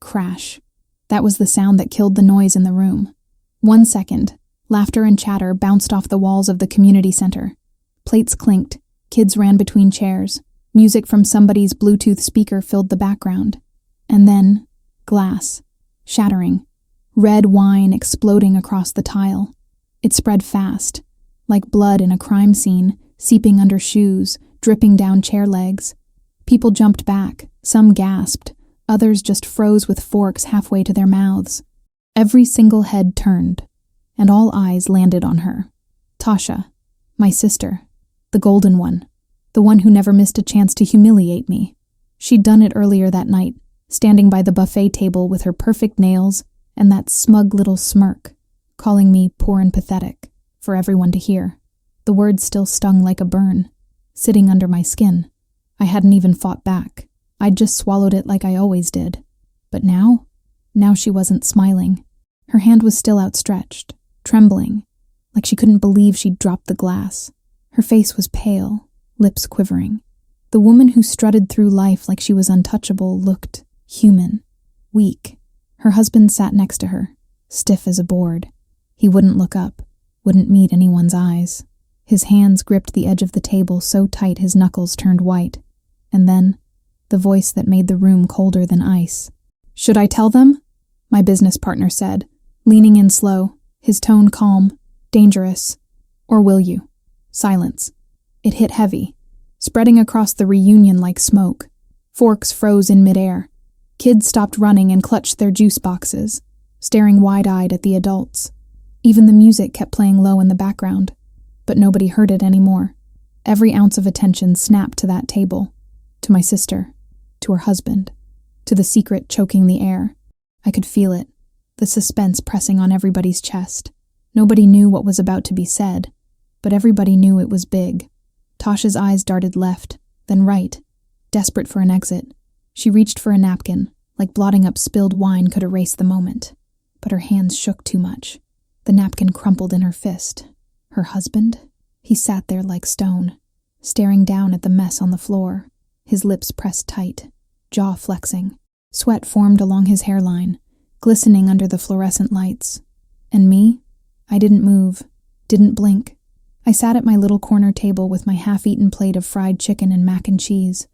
Crash. That was the sound that killed the noise in the room. 1 second, laughter and chatter bounced off the walls of the community center. Plates clinked, kids ran between chairs, music from somebody's Bluetooth speaker filled the background. And then, glass, shattering, red wine exploding across the tile. It spread fast, like blood in a crime scene, seeping under shoes, dripping down chair legs. People jumped back, some gasped, others just froze with forks halfway to their mouths. Every single head turned, and all eyes landed on her. Tasha, my sister, the golden one, the one who never missed a chance to humiliate me. She'd done it earlier that night, standing by the buffet table with her perfect nails and that smug little smirk, calling me poor and pathetic, for everyone to hear. The words still stung like a burn, sitting under my skin. I hadn't even fought back. I'd just swallowed it like I always did. But now she wasn't smiling. Her hand was still outstretched, trembling, like she couldn't believe she'd dropped the glass. Her face was pale, lips quivering. The woman who strutted through life like she was untouchable looked human, weak. Her husband sat next to her, stiff as a board. He wouldn't look up, wouldn't meet anyone's eyes. His hands gripped the edge of the table so tight his knuckles turned white. And then, the voice that made the room colder than ice. "Should I tell them?" my business partner said, leaning in slow, his tone calm, dangerous. "Or will you?" Silence. It hit heavy, spreading across the reunion like smoke. Forks froze in midair. Kids stopped running and clutched their juice boxes, staring wide-eyed at the adults. Even the music kept playing low in the background, but nobody heard it anymore. Every ounce of attention snapped to that table, to my sister, to her husband, to the secret choking the air. I could feel it, the suspense pressing on everybody's chest. Nobody knew what was about to be said, but everybody knew it was big. Tasha's eyes darted left, then right, desperate for an exit. She reached for a napkin, like blotting up spilled wine could erase the moment. But her hands shook too much. The napkin crumpled in her fist. Her husband? He sat there like stone, staring down at the mess on the floor, his lips pressed tight, jaw flexing. Sweat formed along his hairline, glistening under the fluorescent lights. And me? I didn't move, didn't blink. I sat at my little corner table with my half-eaten plate of fried chicken and mac and cheese,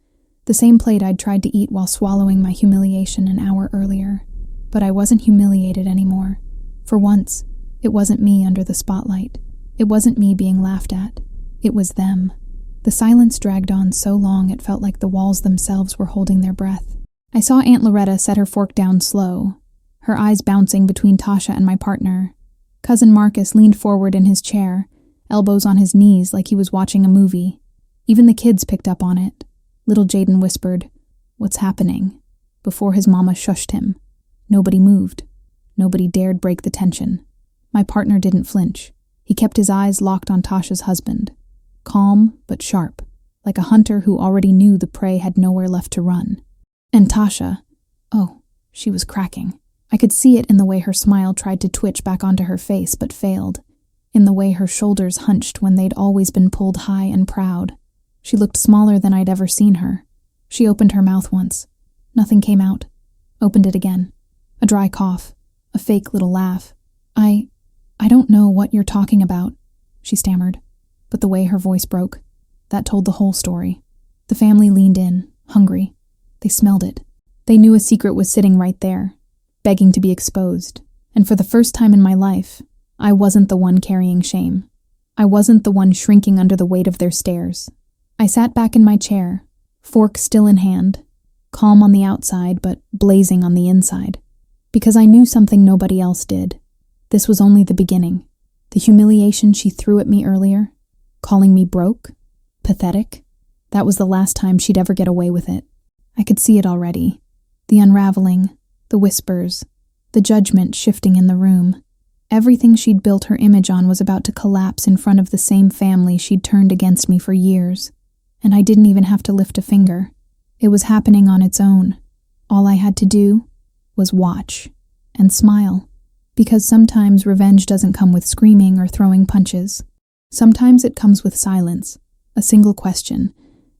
the same plate I'd tried to eat while swallowing my humiliation an hour earlier. But I wasn't humiliated anymore. For once, it wasn't me under the spotlight. It wasn't me being laughed at. It was them. The silence dragged on so long it felt like the walls themselves were holding their breath. I saw Aunt Loretta set her fork down slow, her eyes bouncing between Tasha and my partner. Cousin Marcus leaned forward in his chair, elbows on his knees like he was watching a movie. Even the kids picked up on it. Little Jaden whispered, "What's happening?" before his mama shushed him. Nobody moved. Nobody dared break the tension. My partner didn't flinch. He kept his eyes locked on Tasha's husband. Calm but sharp, like a hunter who already knew the prey had nowhere left to run. And Tasha, oh, she was cracking. I could see it in the way her smile tried to twitch back onto her face but failed, in the way her shoulders hunched when they'd always been pulled high and proud. She looked smaller than I'd ever seen her. She opened her mouth once. Nothing came out. Opened it again. A dry cough. A fake little laugh. I don't know what you're talking about, she stammered. But the way her voice broke, that told the whole story. The family leaned in, hungry. They smelled it. They knew a secret was sitting right there, begging to be exposed. And for the first time in my life, I wasn't the one carrying shame. I wasn't the one shrinking under the weight of their stares. I sat back in my chair, fork still in hand, calm on the outside but blazing on the inside, because I knew something nobody else did. This was only the beginning. The humiliation she threw at me earlier, calling me broke, pathetic, that was the last time she'd ever get away with it. I could see it already. The unraveling, the whispers, the judgment shifting in the room. Everything she'd built her image on was about to collapse in front of the same family she'd turned against me for years. And I didn't even have to lift a finger. It was happening on its own. All I had to do was watch and smile. Because sometimes revenge doesn't come with screaming or throwing punches. Sometimes it comes with silence, a single question,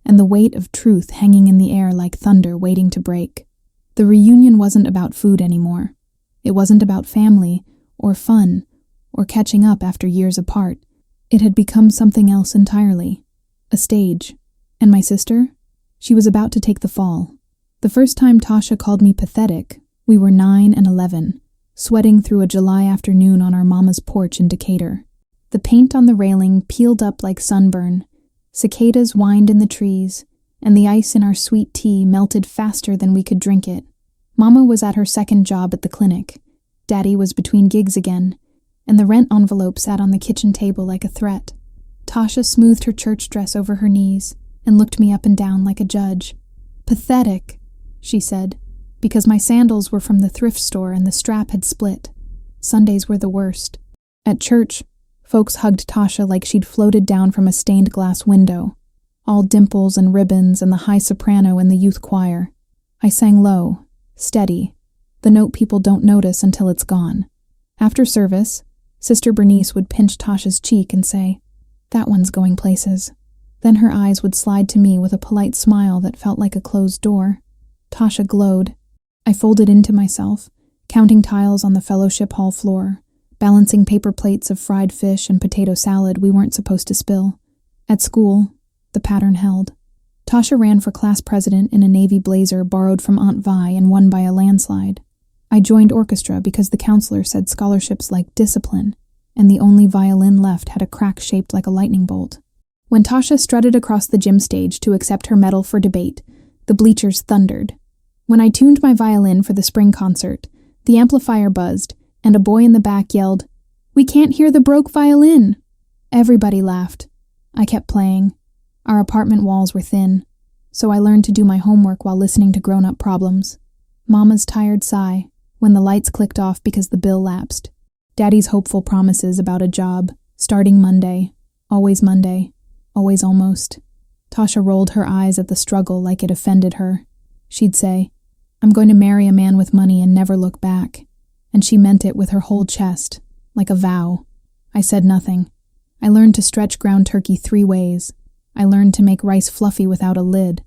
and the weight of truth hanging in the air like thunder waiting to break. The reunion wasn't about food anymore. It wasn't about family, or fun, or catching up after years apart. It had become something else entirely. A stage. And my sister? She was about to take the fall. The first time Tasha called me pathetic, we were 9 and 11, sweating through a July afternoon on our mama's porch in Decatur. The paint on the railing peeled up like sunburn, cicadas whined in the trees, and the ice in our sweet tea melted faster than we could drink it. Mama was at her second job at the clinic. Daddy was between gigs again, and the rent envelope sat on the kitchen table like a threat. Tasha smoothed her church dress over her knees and looked me up and down like a judge. "Pathetic," she said, because my sandals were from the thrift store and the strap had split. Sundays were the worst. At church, folks hugged Tasha like she'd floated down from a stained glass window, all dimples and ribbons and the high soprano in the youth choir. I sang low, steady, the note people don't notice until it's gone. After service, Sister Bernice would pinch Tasha's cheek and say, "That one's going places." Then her eyes would slide to me with a polite smile that felt like a closed door. Tasha glowed. I folded into myself, counting tiles on the fellowship hall floor, balancing paper plates of fried fish and potato salad we weren't supposed to spill. At school, the pattern held. Tasha ran for class president in a navy blazer borrowed from Aunt Vi and won by a landslide. I joined orchestra because the counselor said scholarships like discipline, and the only violin left had a crack shaped like a lightning bolt. When Tasha strutted across the gym stage to accept her medal for debate, the bleachers thundered. When I tuned my violin for the spring concert, the amplifier buzzed, and a boy in the back yelled, "We can't hear the broke violin!" Everybody laughed. I kept playing. Our apartment walls were thin, so I learned to do my homework while listening to grown-up problems. Mama's tired sigh when the lights clicked off because the bill lapsed. Daddy's hopeful promises about a job, starting Monday, always almost. Tasha rolled her eyes at the struggle like it offended her. She'd say, "I'm going to marry a man with money and never look back." And she meant it with her whole chest, like a vow. I said nothing. I learned to stretch ground turkey 3 ways. I learned to make rice fluffy without a lid.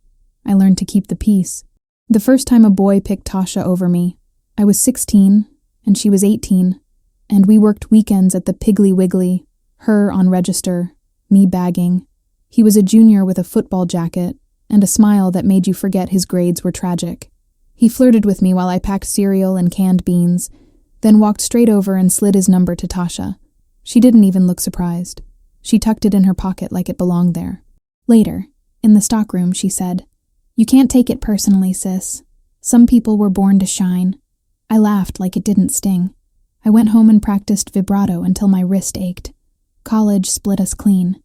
I learned to keep the peace. The first time a boy picked Tasha over me, I was 16, and she was 18, and we worked weekends at the Piggly Wiggly, her on register, me bagging. He was a junior with a football jacket and a smile that made you forget his grades were tragic. He flirted with me while I packed cereal and canned beans, then walked straight over and slid his number to Tasha. She didn't even look surprised. She tucked it in her pocket like it belonged there. Later, in the stockroom, she said, "You can't take it personally, sis. Some people were born to shine." I laughed like it didn't sting. I went home and practiced vibrato until my wrist ached. College split us clean.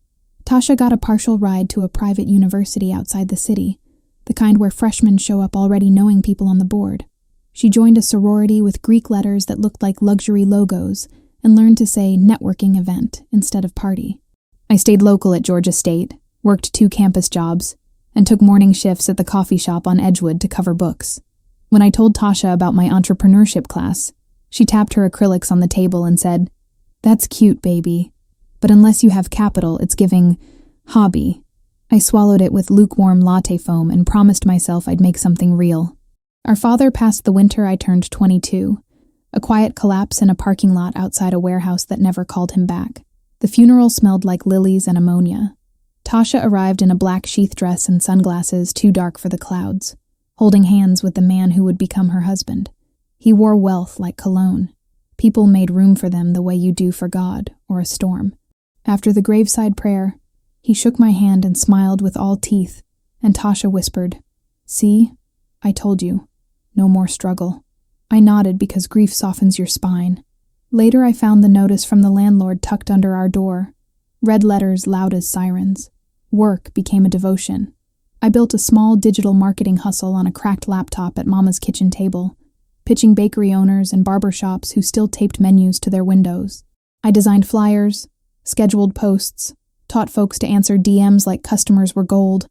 Tasha got a partial ride to a private university outside the city, the kind where freshmen show up already knowing people on the board. She joined a sorority with Greek letters that looked like luxury logos and learned to say networking event instead of party. I stayed local at Georgia State, worked 2 campus jobs, and took morning shifts at the coffee shop on Edgewood to cover books. When I told Tasha about my entrepreneurship class, she tapped her acrylics on the table and said, "That's cute, baby. But unless you have capital, it's giving hobby." I swallowed it with lukewarm latte foam and promised myself I'd make something real. Our father passed the winter I turned 22, a quiet collapse in a parking lot outside a warehouse that never called him back. The funeral smelled like lilies and ammonia. Tasha arrived in a black sheath dress and sunglasses too dark for the clouds, holding hands with the man who would become her husband. He wore wealth like cologne. People made room for them the way you do for God or a storm. After the graveside prayer, he shook my hand and smiled with all teeth, and Tasha whispered, "See, I told you, no more struggle." I nodded because grief softens your spine. Later I found the notice from the landlord tucked under our door, red letters loud as sirens. Work became a devotion. I built a small digital marketing hustle on a cracked laptop at Mama's kitchen table, pitching bakery owners and barber shops who still taped menus to their windows. I designed flyers, scheduled posts, taught folks to answer DMs like customers were gold.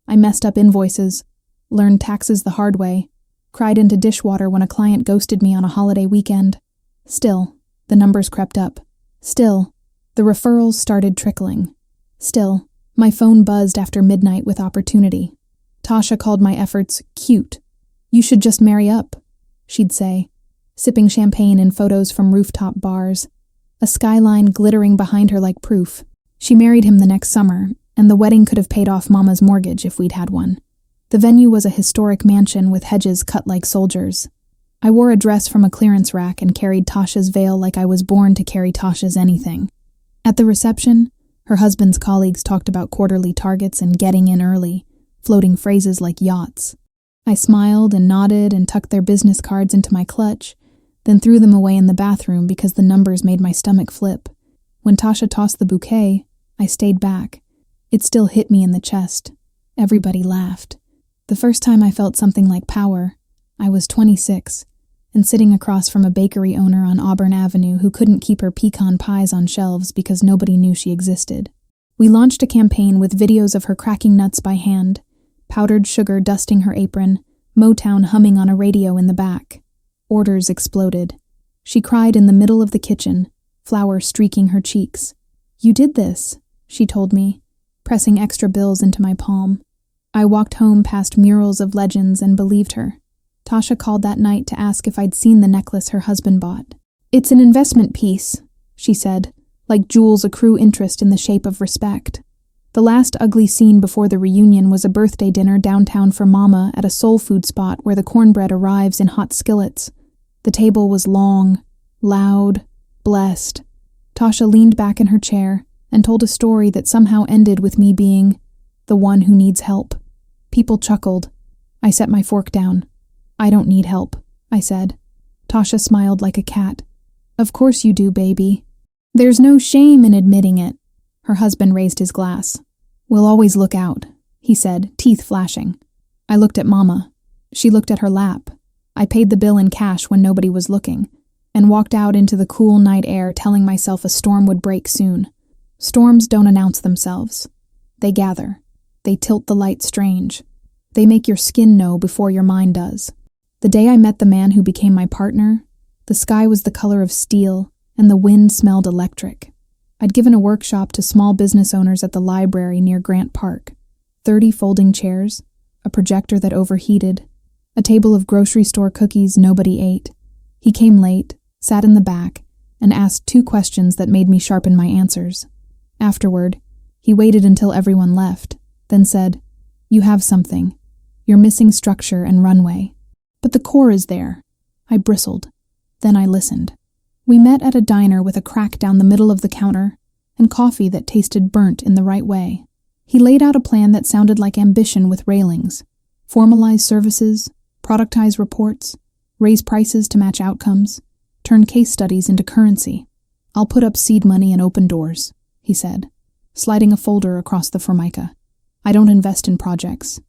I messed up invoices, learned taxes the hard way, cried into dishwater when a client ghosted me on a holiday weekend. Still, the numbers crept up. Still, the referrals started trickling. Still, my phone buzzed after midnight with opportunity. Tasha called my efforts cute. "You should just marry up," she'd say, sipping champagne in photos from rooftop bars, a skyline glittering behind her like proof. She married him the next summer, and the wedding could have paid off Mama's mortgage if we'd had one. The venue was a historic mansion with hedges cut like soldiers. I wore a dress from a clearance rack and carried Tasha's veil like I was born to carry Tasha's anything. At the reception, her husband's colleagues talked about quarterly targets and getting in early, floating phrases like yachts. I smiled and nodded and tucked their business cards into my clutch, then threw them away in the bathroom because the numbers made my stomach flip. When Tasha tossed the bouquet, I stayed back. It still hit me in the chest. Everybody laughed. The first time I felt something like power, I was 26, and sitting across from a bakery owner on Auburn Avenue who couldn't keep her pecan pies on shelves because nobody knew she existed. We launched a campaign with videos of her cracking nuts by hand, powdered sugar dusting her apron, Motown humming on a radio in the back. Orders exploded. She cried in the middle of the kitchen, flour streaking her cheeks. "You did this," she told me, pressing extra bills into my palm. I walked home past murals of legends and believed her. Tasha called that night to ask if I'd seen the necklace her husband bought. "It's an investment piece," she said, like jewels accrue interest in the shape of respect. The last ugly scene before the reunion was a birthday dinner downtown for Mama at a soul food spot where the cornbread arrives in hot skillets. The table was long, loud, blessed. Tasha leaned back in her chair and told a story that somehow ended with me being the one who needs help. People chuckled. I set my fork down. "I don't need help," I said. Tasha smiled like a cat. "Of course you do, baby. There's no shame in admitting it." Her husband raised his glass. "We'll always look out," he said, teeth flashing. I looked at Mama. She looked at her lap. I paid the bill in cash when nobody was looking, and walked out into the cool night air telling myself a storm would break soon. Storms don't announce themselves. They gather. They tilt the light strange. They make your skin know before your mind does. The day I met the man who became my partner, the sky was the color of steel, and the wind smelled electric. I'd given a workshop to small business owners at the library near Grant Park. 30 folding chairs, a projector that overheated, a table of grocery store cookies nobody ate. He came late, sat in the back, and asked 2 questions that made me sharpen my answers. Afterward, he waited until everyone left, then said, "You have something. You're missing structure and runway. But the core is there." I bristled. Then I listened. We met at a diner with a crack down the middle of the counter and coffee that tasted burnt in the right way. He laid out a plan that sounded like ambition with railings. Formalize services, productize reports, raise prices to match outcomes, turn case studies into currency. "I'll put up seed money and open doors," he said, sliding a folder across the formica. "I don't invest in projects.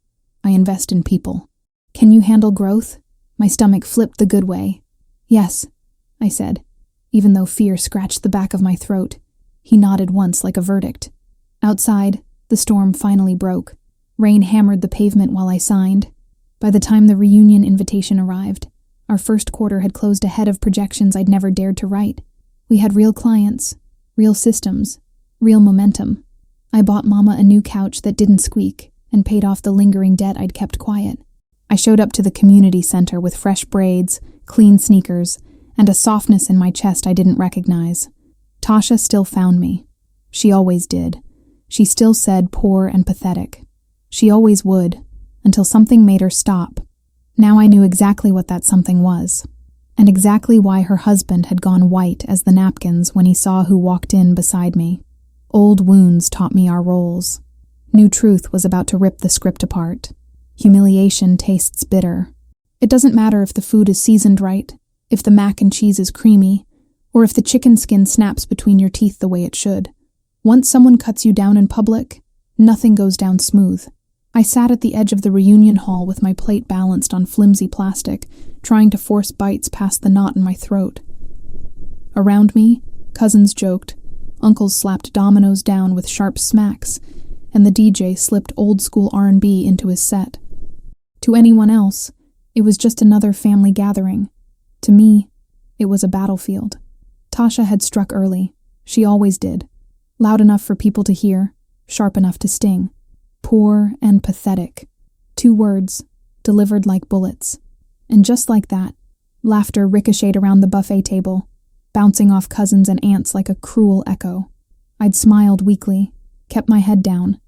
I invest in people." "Can you handle growth?" My stomach flipped the good way. "Yes," I said, even though fear scratched the back of my throat. He nodded once like a verdict. Outside, the storm finally broke. Rain hammered the pavement while I signed. By the time the reunion invitation arrived, our first quarter had closed ahead of projections I'd never dared to write. We had real clients, real systems, real momentum. I bought Mama a new couch that didn't squeak and paid off the lingering debt I'd kept quiet. I showed up to the community center with fresh braids, clean sneakers, and a softness in my chest I didn't recognize. Tasha still found me. She always did. She still said poor and pathetic. She always would, until something made her stop. Now I knew exactly what that something was, and exactly why her husband had gone white as the napkins when he saw who walked in beside me. Old wounds taught me our roles. New truth was about to rip the script apart. Humiliation tastes bitter. It doesn't matter if the food is seasoned right, if the mac and cheese is creamy, or if the chicken skin snaps between your teeth the way it should. Once someone cuts you down in public, nothing goes down smooth. I sat at the edge of the reunion hall with my plate balanced on flimsy plastic, trying to force bites past the knot in my throat. Around me, cousins joked, uncles slapped dominoes down with sharp smacks, and the DJ slipped old-school R&B into his set. To anyone else, it was just another family gathering. To me, it was a battlefield. Tasha had struck early. She always did. Loud enough for people to hear, sharp enough to sting. Poor and pathetic. 2 words, delivered like bullets. And just like that, laughter ricocheted around the buffet table, bouncing off cousins and aunts like a cruel echo. I'd smiled weakly, kept my head down,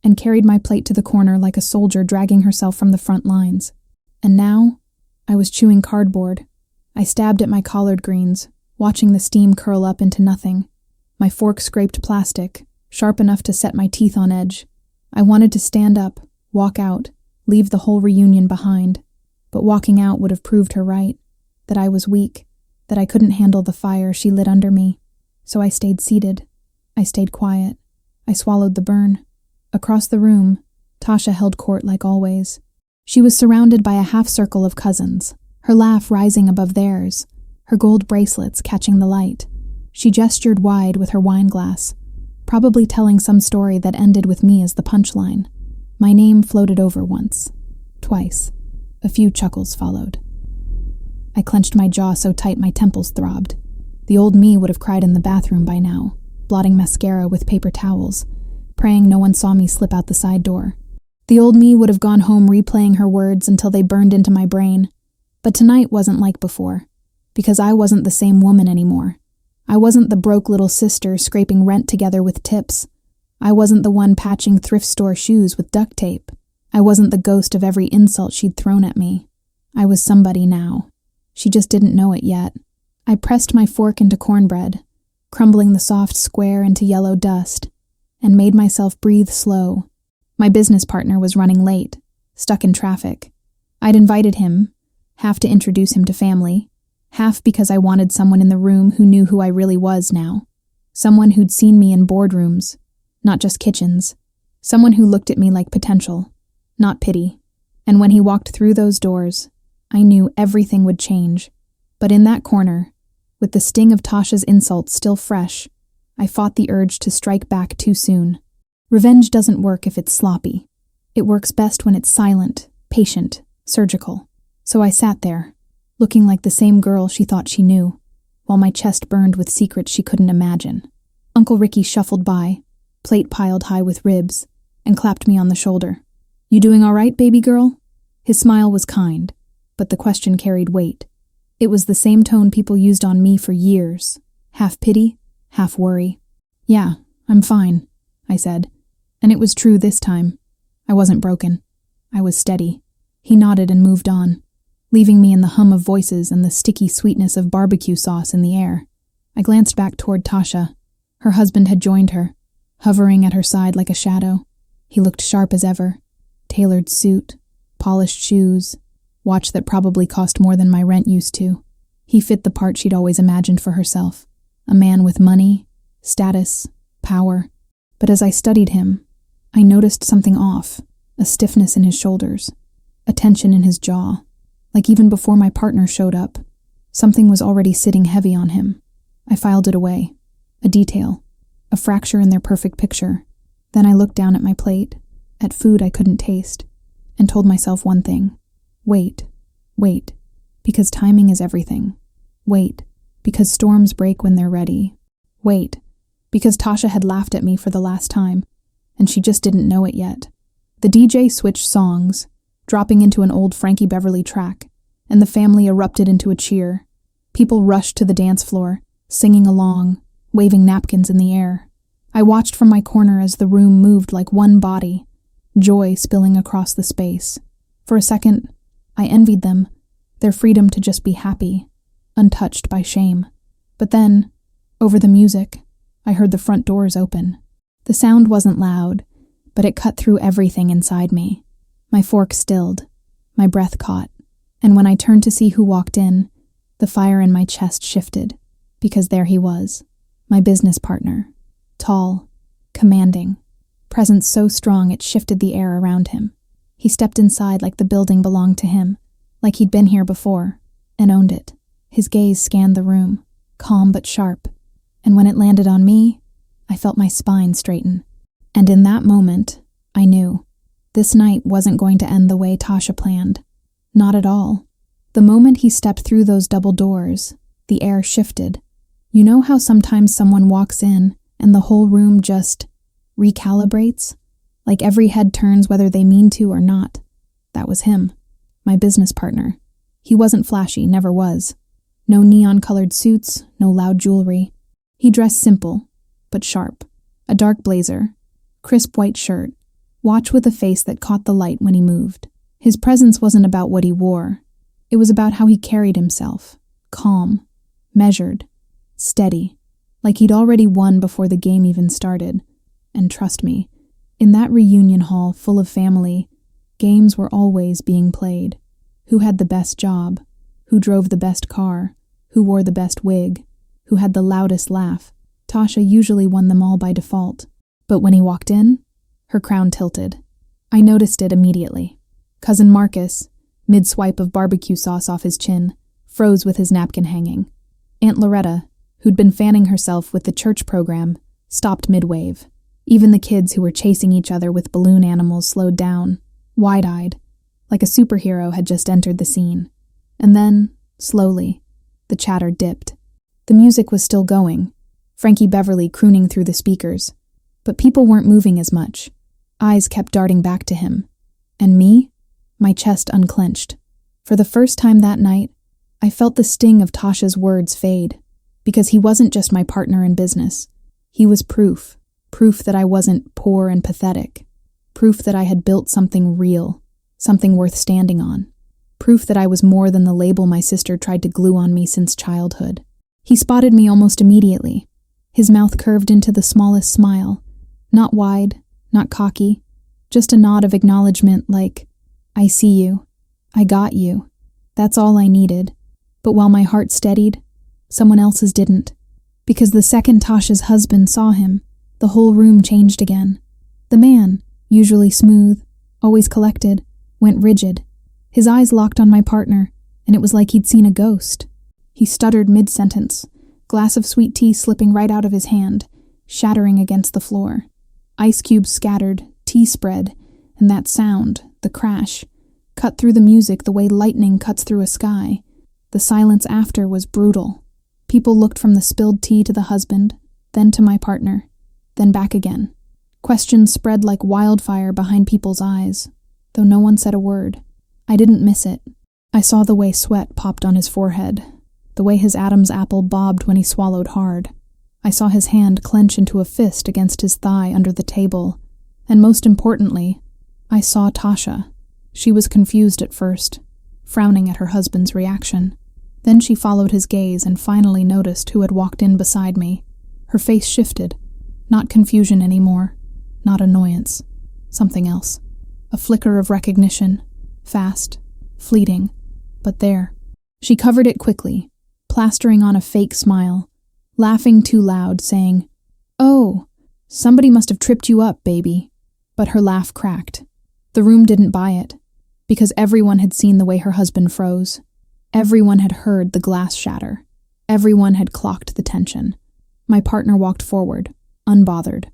and carried my plate to the corner like a soldier dragging herself from the front lines. And now, I was chewing cardboard. I stabbed at my collard greens, watching the steam curl up into nothing. My fork scraped plastic, sharp enough to set my teeth on edge. I wanted to stand up, walk out, leave the whole reunion behind. But walking out would have proved her right, that I was weak, that I couldn't handle the fire she lit under me. So I stayed seated. I stayed quiet. I swallowed the burn. Across the room, Tasha held court like always. She was surrounded by a half-circle of cousins, her laugh rising above theirs, her gold bracelets catching the light. She gestured wide with her wine glass, probably telling some story that ended with me as the punchline. My name floated over once, twice. A few chuckles followed. I clenched my jaw so tight my temples throbbed. The old me would have cried in the bathroom by now, blotting mascara with paper towels, praying no one saw me slip out the side door. The old me would have gone home replaying her words until they burned into my brain. But tonight wasn't like before, because I wasn't the same woman anymore. I wasn't the broke little sister scraping rent together with tips. I wasn't the one patching thrift store shoes with duct tape. I wasn't the ghost of every insult she'd thrown at me. I was somebody now. She just didn't know it yet. I pressed my fork into cornbread, crumbling the soft square into yellow dust, and made myself breathe slow. My business partner was running late, stuck in traffic. I'd invited him, half to introduce him to family, half because I wanted someone in the room who knew who I really was now. Someone who'd seen me in boardrooms, not just kitchens. Someone who looked at me like potential, not pity. And when he walked through those doors, I knew everything would change. But in that corner, with the sting of Tasha's insults still fresh, I fought the urge to strike back too soon. Revenge doesn't work if it's sloppy. It works best when it's silent, patient, surgical. So I sat there, looking like the same girl she thought she knew, while my chest burned with secrets she couldn't imagine. Uncle Ricky shuffled by, plate piled high with ribs, and clapped me on the shoulder. "You doing all right, baby girl?" His smile was kind, but the question carried weight. It was the same tone people used on me for years, half pity, half worry. "Yeah, I'm fine," I said, and it was true this time. I wasn't broken. I was steady. He nodded and moved on, leaving me in the hum of voices and the sticky sweetness of barbecue sauce in the air. I glanced back toward Tasha. Her husband had joined her, hovering at her side like a shadow. He looked sharp as ever. Tailored suit, polished shoes, watch that probably cost more than my rent used to. He fit the part she'd always imagined for herself. A man with money, status, power. But as I studied him, I noticed something off, a stiffness in his shoulders, a tension in his jaw. Like even before my partner showed up, something was already sitting heavy on him. I filed it away. A detail, a fracture in their perfect picture. Then I looked down at my plate, at food I couldn't taste, and told myself one thing. Wait, because timing is everything. Wait, because storms break when they're ready. Wait, because Tasha had laughed at me for the last time, and she just didn't know it yet. The DJ switched songs, dropping into an old Frankie Beverly track, and the family erupted into a cheer. People rushed to the dance floor, singing along, waving napkins in the air. I watched from my corner as the room moved like one body, joy spilling across the space. For a second, I envied them, their freedom to just be happy, untouched by shame. But then, over the music, I heard the front doors open. The sound wasn't loud, but it cut through everything inside me. My fork stilled, my breath caught, and when I turned to see who walked in, the fire in my chest shifted, because there he was, my business partner, tall, commanding, presence so strong it shifted the air around him. He stepped inside like the building belonged to him, like he'd been here before, and owned it. His gaze scanned the room, calm but sharp, and when it landed on me, I felt my spine straighten. And in that moment, I knew. This night wasn't going to end the way Tasha planned. Not at all. The moment he stepped through those double doors, the air shifted. You know how sometimes someone walks in and the whole room just recalibrates? Like every head turns whether they mean to or not. That was him, my business partner. He wasn't flashy, never was. No neon-colored suits, no loud jewelry. He dressed simple, but sharp. A dark blazer, crisp white shirt, watch with a face that caught the light when he moved. His presence wasn't about what he wore. It was about how he carried himself. Calm, measured, steady, like he'd already won before the game even started. And trust me, in that reunion hall full of family, games were always being played. Who had the best job? Who drove the best car? Who wore the best wig? Who had the loudest laugh? Tasha usually won them all by default. But when he walked in, her crown tilted. I noticed it immediately. Cousin Marcus, mid-swipe of barbecue sauce off his chin, froze with his napkin hanging. Aunt Loretta, who'd been fanning herself with the church program, stopped mid-wave. Even the kids who were chasing each other with balloon animals slowed down, wide-eyed, like a superhero had just entered the scene. And then, slowly, the chatter dipped. The music was still going, Frankie Beverly crooning through the speakers. But people weren't moving as much. Eyes kept darting back to him. And me? My chest unclenched. For the first time that night, I felt the sting of Tasha's words fade, because he wasn't just my partner in business. He was proof that I wasn't poor and pathetic, proof that I had built something real, something worth standing on, proof that I was more than the label my sister tried to glue on me since childhood. He spotted me almost immediately. His mouth curved into the smallest smile, not wide, not cocky, just a nod of acknowledgement like, I see you, I got you, that's all I needed. But while my heart steadied, someone else's didn't. Because the second Tasha's husband saw him, the whole room changed again. The man, usually smooth, always collected, went rigid. His eyes locked on my partner, and it was like he'd seen a ghost. He stuttered mid-sentence, glass of sweet tea slipping right out of his hand, shattering against the floor. Ice cubes scattered, tea spread, and that sound, the crash, cut through the music the way lightning cuts through a sky. The silence after was brutal. People looked from the spilled tea to the husband, then to my partner, then back again. Questions spread like wildfire behind people's eyes, though no one said a word. I didn't miss it. I saw the way sweat popped on his forehead, the way his Adam's apple bobbed when he swallowed hard. I saw his hand clench into a fist against his thigh under the table, and most importantly, I saw Tasha. She was confused at first, frowning at her husband's reaction. Then she followed his gaze and finally noticed who had walked in beside me. Her face shifted. Not confusion anymore. Not annoyance. Something else. A flicker of recognition. Fast. Fleeting. But there. She covered it quickly, plastering on a fake smile, laughing too loud, saying, "Oh, somebody must have tripped you up, baby." But her laugh cracked. The room didn't buy it, because everyone had seen the way her husband froze. Everyone had heard the glass shatter. Everyone had clocked the tension. My partner walked forward, unbothered,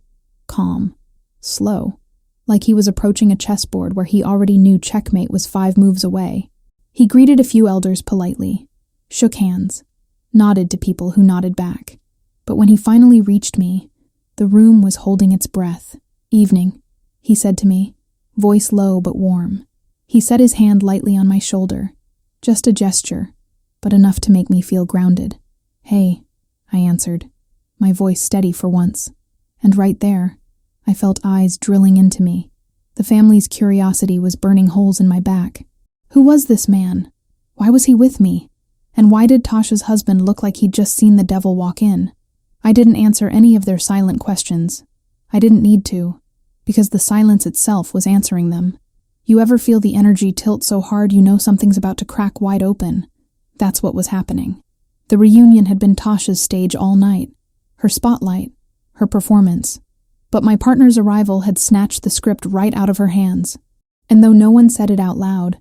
calm, slow, like he was approaching a chessboard where he already knew checkmate was 5 moves away. He greeted a few elders politely, shook hands, nodded to people who nodded back. But when he finally reached me, the room was holding its breath. "Evening," he said to me, voice low but warm. He set his hand lightly on my shoulder. Just a gesture, but enough to make me feel grounded. "Hey," I answered, my voice steady for once. And right there, I felt eyes drilling into me. The family's curiosity was burning holes in my back. Who was this man? Why was he with me? And why did Tasha's husband look like he'd just seen the devil walk in? I didn't answer any of their silent questions. I didn't need to, because the silence itself was answering them. You ever feel the energy tilt so hard you know something's about to crack wide open? That's what was happening. The reunion had been Tasha's stage all night, her spotlight, her performance. But my partner's arrival had snatched the script right out of her hands. And though no one said it out loud,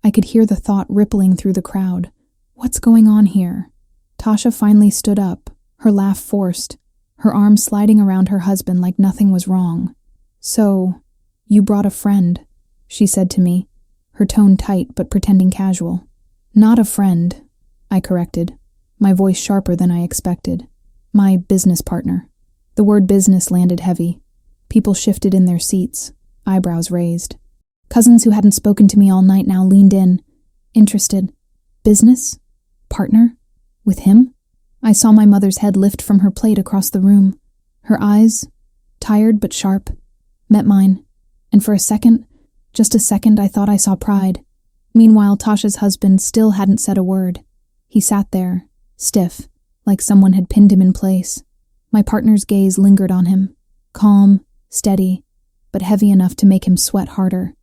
I could hear the thought rippling through the crowd. What's going on here? Tasha finally stood up, her laugh forced, her arms sliding around her husband like nothing was wrong. "So, you brought a friend," she said to me, her tone tight but pretending casual. "Not a friend," I corrected, my voice sharper than I expected. "My business partner." The word business landed heavy. People shifted in their seats, eyebrows raised. Cousins who hadn't spoken to me all night now leaned in, interested. Business? Partner? With him? I saw my mother's head lift from her plate across the room. Her eyes, tired but sharp, met mine, and for a second, just a second, I thought I saw pride. Meanwhile, Tasha's husband still hadn't said a word. He sat there, stiff, like someone had pinned him in place. My partner's gaze lingered on him, calm, steady, but heavy enough to make him sweat harder.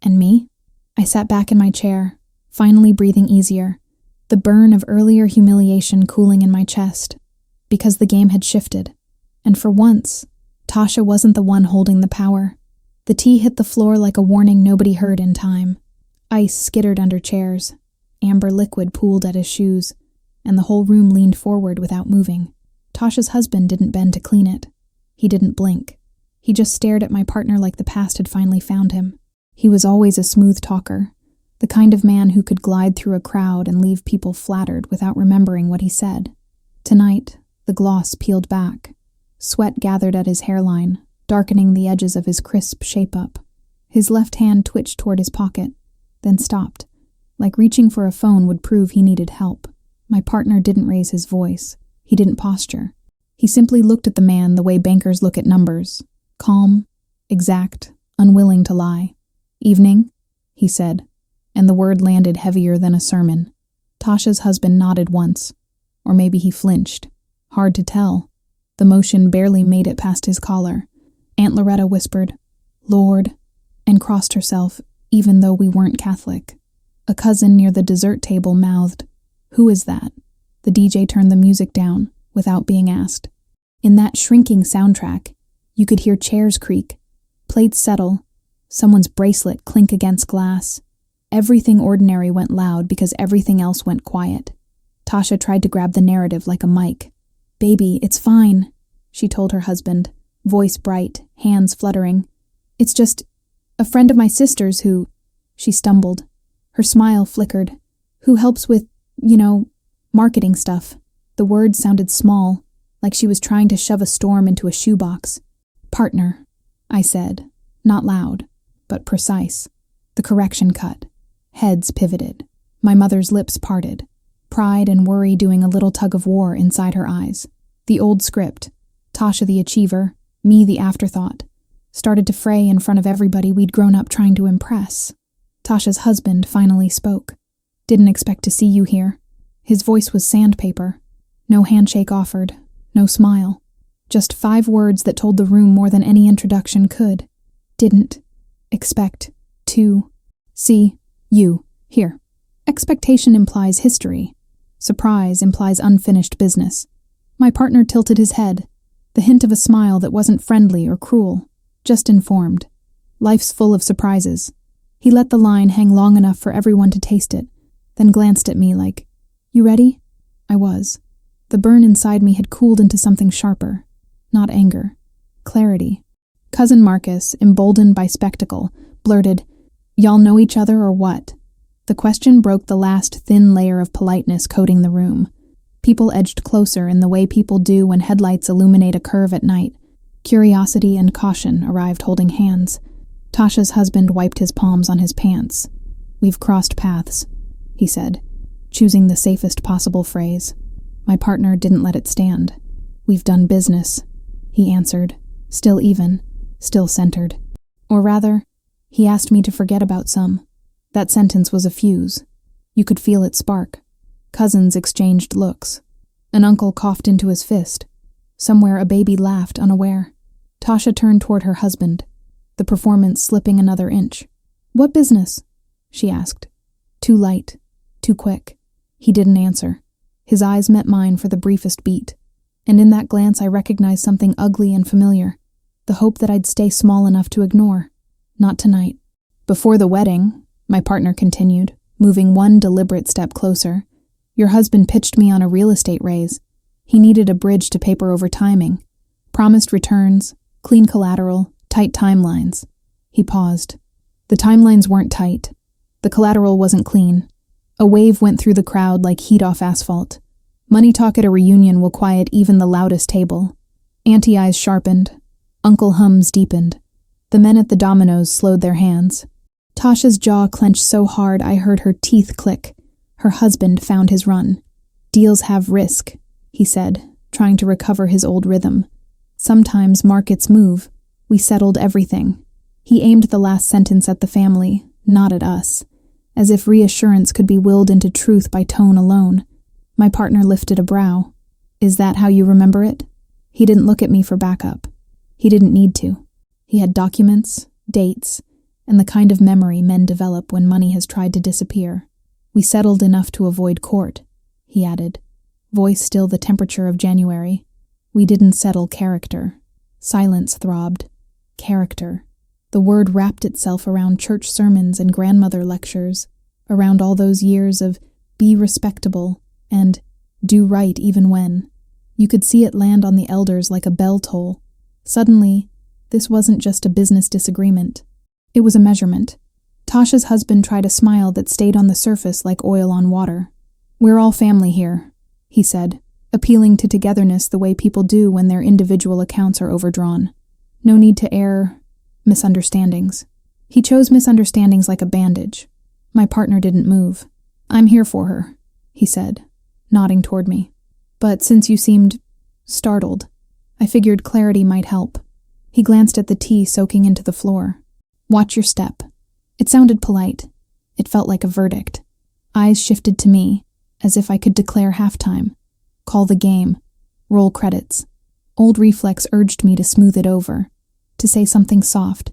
And me? I sat back in my chair, finally breathing easier, the burn of earlier humiliation cooling in my chest, because the game had shifted. And for once, Tasha wasn't the one holding the power. The tea hit the floor like a warning nobody heard in time. Ice skittered under chairs, amber liquid pooled at his shoes, and the whole room leaned forward without moving. Tasha's husband didn't bend to clean it. He didn't blink. He just stared at my partner like the past had finally found him. He was always a smooth talker, the kind of man who could glide through a crowd and leave people flattered without remembering what he said. Tonight, the gloss peeled back. Sweat gathered at his hairline, darkening the edges of his crisp shape-up. His left hand twitched toward his pocket, then stopped, like reaching for a phone would prove he needed help. My partner didn't raise his voice. He didn't posture. He simply looked at the man the way bankers look at numbers, calm, exact, unwilling to lie. "Evening," he said, and the word landed heavier than a sermon. Tasha's husband nodded once, or maybe he flinched. Hard to tell. The motion barely made it past his collar. Aunt Loretta whispered, "Lord," and crossed herself, even though we weren't Catholic. A cousin near the dessert table mouthed, "Who is that?" The DJ turned the music down, without being asked. In that shrinking soundtrack, you could hear chairs creak, plates settle, someone's bracelet clink against glass. Everything ordinary went loud because everything else went quiet. Tasha tried to grab the narrative like a mic. "Baby, it's fine," she told her husband, voice bright, hands fluttering. "It's just a friend of my sister's who—" She stumbled. Her smile flickered. "Who helps with, marketing stuff." The words sounded small, like she was trying to shove a storm into a shoebox. "Partner," I said, not loud, but precise. The correction cut. Heads pivoted. My mother's lips parted, pride and worry doing a little tug of war inside her eyes. The old script, Tasha the achiever, me the afterthought, started to fray in front of everybody we'd grown up trying to impress. Tasha's husband finally spoke. "Didn't expect to see you here." His voice was sandpaper. No handshake offered, no smile. Just 5 words that told the room more than any introduction could. "Didn't expect to see you here." Expectation implies history. Surprise implies unfinished business. My partner tilted his head, the hint of a smile that wasn't friendly or cruel, just informed. Life's full of surprises. He let the line hang long enough for everyone to taste it, then glanced at me like, "You ready?" I was. The burn inside me had cooled into something sharper. Not anger. Clarity. Cousin Marcus, emboldened by spectacle, blurted, "Y'all know each other or what?" The question broke the last thin layer of politeness coating the room. People edged closer in the way people do when headlights illuminate a curve at night. Curiosity and caution arrived holding hands. Tasha's husband wiped his palms on his pants. "We've crossed paths," he said, choosing the safest possible phrase. My partner didn't let it stand. "We've done business," he answered, still even, still centered. Or rather, he asked me to forget about some. That sentence was a fuse. You could feel it spark. Cousins exchanged looks. An uncle coughed into his fist. Somewhere a baby laughed unaware. Tasha turned toward her husband, the performance slipping another inch. "What business?" she asked. Too light, too quick. He didn't answer. His eyes met mine for the briefest beat, and in that glance I recognized something ugly and familiar, the hope that I'd stay small enough to ignore. Not tonight. "Before the wedding," my partner continued, moving one deliberate step closer, "your husband pitched me on a real estate raise. He needed a bridge to paper over timing. Promised returns, clean collateral, tight timelines." He paused. The timelines weren't tight. The collateral wasn't clean. A wave went through the crowd like heat off asphalt. Money talk at a reunion will quiet even the loudest table. Auntie eyes sharpened. Uncle hums deepened. The men at the dominoes slowed their hands. Tasha's jaw clenched so hard I heard her teeth click. Her husband found his run. Deals have risk, he said, trying to recover his old rhythm. Sometimes markets move. We settled everything. He aimed the last sentence at the family, not at us, as if reassurance could be willed into truth by tone alone. My partner lifted a brow. Is that how you remember it? He didn't look at me for backup. He didn't need to. He had documents, dates, and the kind of memory men develop when money has tried to disappear. We settled enough to avoid court, he added, voice still the temperature of January. We didn't settle character. Silence throbbed. Character. The word wrapped itself around church sermons and grandmother lectures, around all those years of be respectable and do right even when. You could see it land on the elders like a bell toll. Suddenly, this wasn't just a business disagreement. It was a measurement. Tasha's husband tried a smile that stayed on the surface like oil on water. We're all family here, he said, appealing to togetherness the way people do when their individual accounts are overdrawn. No need to air misunderstandings. He chose misunderstandings like a bandage. My partner didn't move. I'm here for her, he said, nodding toward me. But since you seemed startled, I figured clarity might help. He glanced at the tea soaking into the floor. Watch your step. It sounded polite. It felt like a verdict. Eyes shifted to me, as if I could declare halftime. Call the game. Roll credits. Old reflex urged me to smooth it over, to say something soft,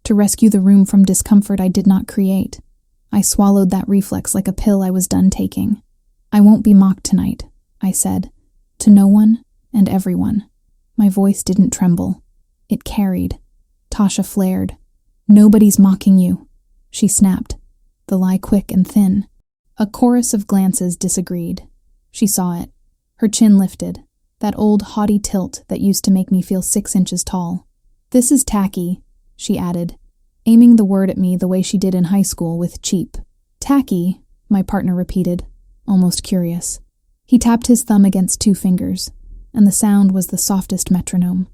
to rescue the room from discomfort I did not create. I swallowed that reflex like a pill I was done taking. I won't be mocked tonight, I said, to no one and everyone. My voice didn't tremble. It carried. Tasha flared. Nobody's mocking you, she snapped, the lie quick and thin. A chorus of glances disagreed. She saw it. Her chin lifted, that old haughty tilt that used to make me feel 6 inches tall. This is tacky, she added, aiming the word at me the way she did in high school with cheap. Tacky, my partner repeated, almost curious. He tapped his thumb against 2 fingers, and the sound was the softest metronome.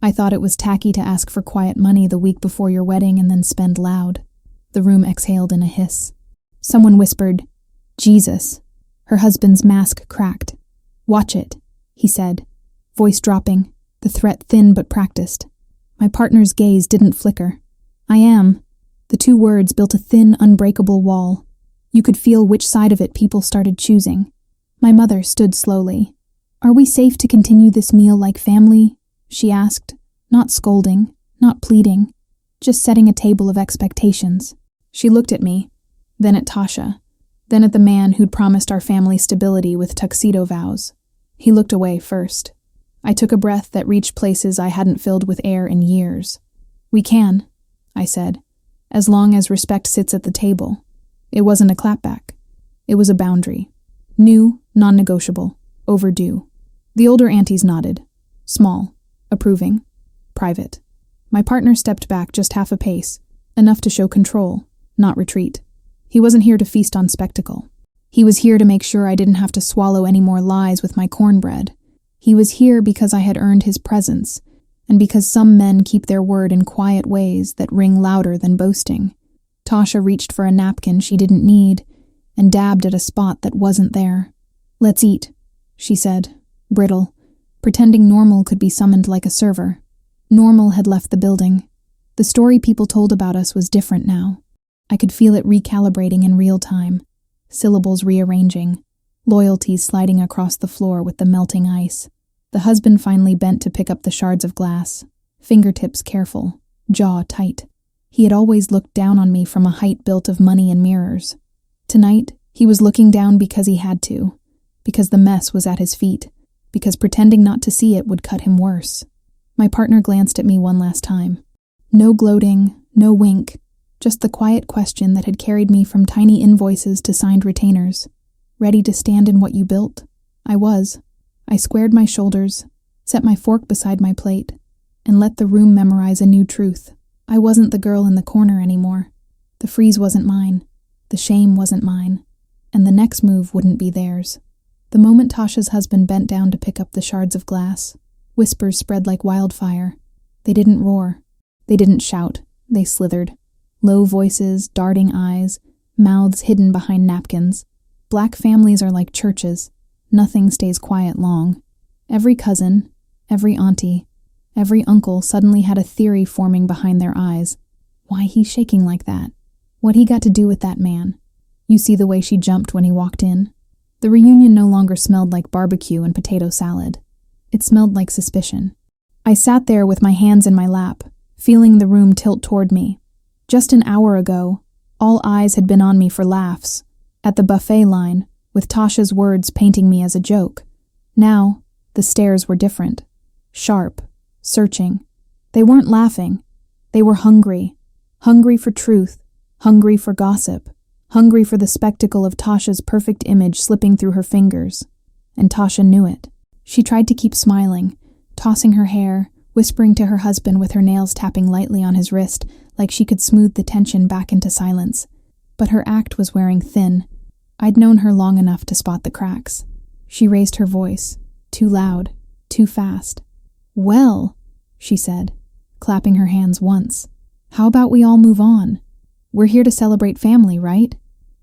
I thought it was tacky to ask for quiet money the week before your wedding and then spend loud. The room exhaled in a hiss. Someone whispered, Jesus. Her husband's mask cracked. Watch it, he said, voice dropping, the threat thin but practiced. My partner's gaze didn't flicker. I am. The 2 words built a thin, unbreakable wall. You could feel which side of it people started choosing. My mother stood slowly. Are we safe to continue this meal like family? She asked, not scolding, not pleading, just setting a table of expectations. She looked at me, then at Tasha, then at the man who'd promised our family stability with tuxedo vows. He looked away first. I took a breath that reached places I hadn't filled with air in years. We can, I said, as long as respect sits at the table. It wasn't a clapback. It was a boundary. New, non-negotiable, overdue. The older aunties nodded. Small, approving, private. My partner stepped back just half a pace, enough to show control, not retreat. He wasn't here to feast on spectacle. He was here to make sure I didn't have to swallow any more lies with my cornbread. He was here because I had earned his presence, and because some men keep their word in quiet ways that ring louder than boasting. Tasha reached for a napkin she didn't need and dabbed at a spot that wasn't there. Let's eat, she said, brittle, pretending Normal could be summoned like a server. Normal had left the building. The story people told about us was different now. I could feel it recalibrating in real time, syllables rearranging, loyalties sliding across the floor with the melting ice. The husband finally bent to pick up the shards of glass, fingertips careful, jaw tight. He had always looked down on me from a height built of money and mirrors. Tonight, he was looking down because he had to, because the mess was at his feet, because pretending not to see it would cut him worse. My partner glanced at me one last time. No gloating, no wink, just the quiet question that had carried me from tiny invoices to signed retainers. Ready to stand in what you built? I was. I squared my shoulders, set my fork beside my plate, and let the room memorize a new truth. I wasn't the girl in the corner anymore. The freeze wasn't mine. The shame wasn't mine. And the next move wouldn't be theirs. The moment Tasha's husband bent down to pick up the shards of glass, whispers spread like wildfire. They didn't roar. They didn't shout. They slithered. Low voices, darting eyes, mouths hidden behind napkins. Black families are like churches. Nothing stays quiet long. Every cousin, every auntie, every uncle suddenly had a theory forming behind their eyes. Why he's shaking like that? What he got to do with that man? You see the way she jumped when he walked in? The reunion no longer smelled like barbecue and potato salad. It smelled like suspicion. I sat there with my hands in my lap, feeling the room tilt toward me. Just an hour ago, all eyes had been on me for laughs, at the buffet line, with Tasha's words painting me as a joke. Now, the stares were different. Sharp, searching. They weren't laughing. They were hungry. Hungry for truth. Hungry for gossip. Hungry for the spectacle of Tasha's perfect image slipping through her fingers. And Tasha knew it. She tried to keep smiling, tossing her hair, whispering to her husband with her nails tapping lightly on his wrist like she could smooth the tension back into silence. But her act was wearing thin. I'd known her long enough to spot the cracks. She raised her voice, too loud, too fast. "Well," she said, clapping her hands once, "how about we all move on? We're here to celebrate family, right?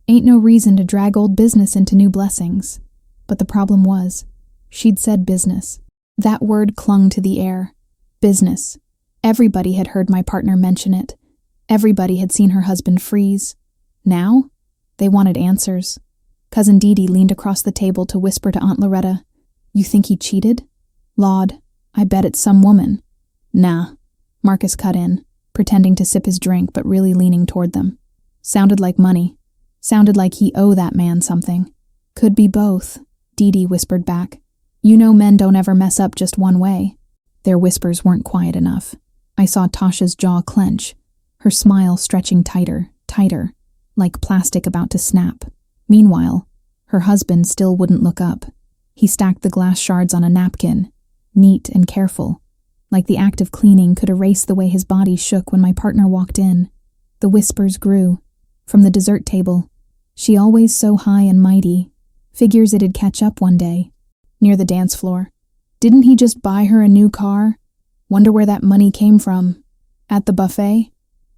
Ain't no reason to drag old business into new blessings." But the problem was, she'd said business. That word clung to the air. Business. Everybody had heard my partner mention it. Everybody had seen her husband freeze. Now? They wanted answers. Cousin Dee Dee leaned across the table to whisper to Aunt Loretta, "You think he cheated?" "Lord, I bet it's some woman." "Nah," Marcus cut in, pretending to sip his drink but really leaning toward them. "Sounded like money. Sounded like he owed that man something." "Could be both," Dee Dee whispered back. "You know men don't ever mess up just one way." Their whispers weren't quiet enough. I saw Tasha's jaw clench, her smile stretching tighter, tighter, like plastic about to snap. Meanwhile, her husband still wouldn't look up. He stacked the glass shards on a napkin, neat and careful, like the act of cleaning could erase the way his body shook when my partner walked in. The whispers grew. From the dessert table, "She always so high and mighty. Figures it'd catch up one day." Near the dance floor, "Didn't he just buy her a new car? Wonder where that money came from." At the buffet,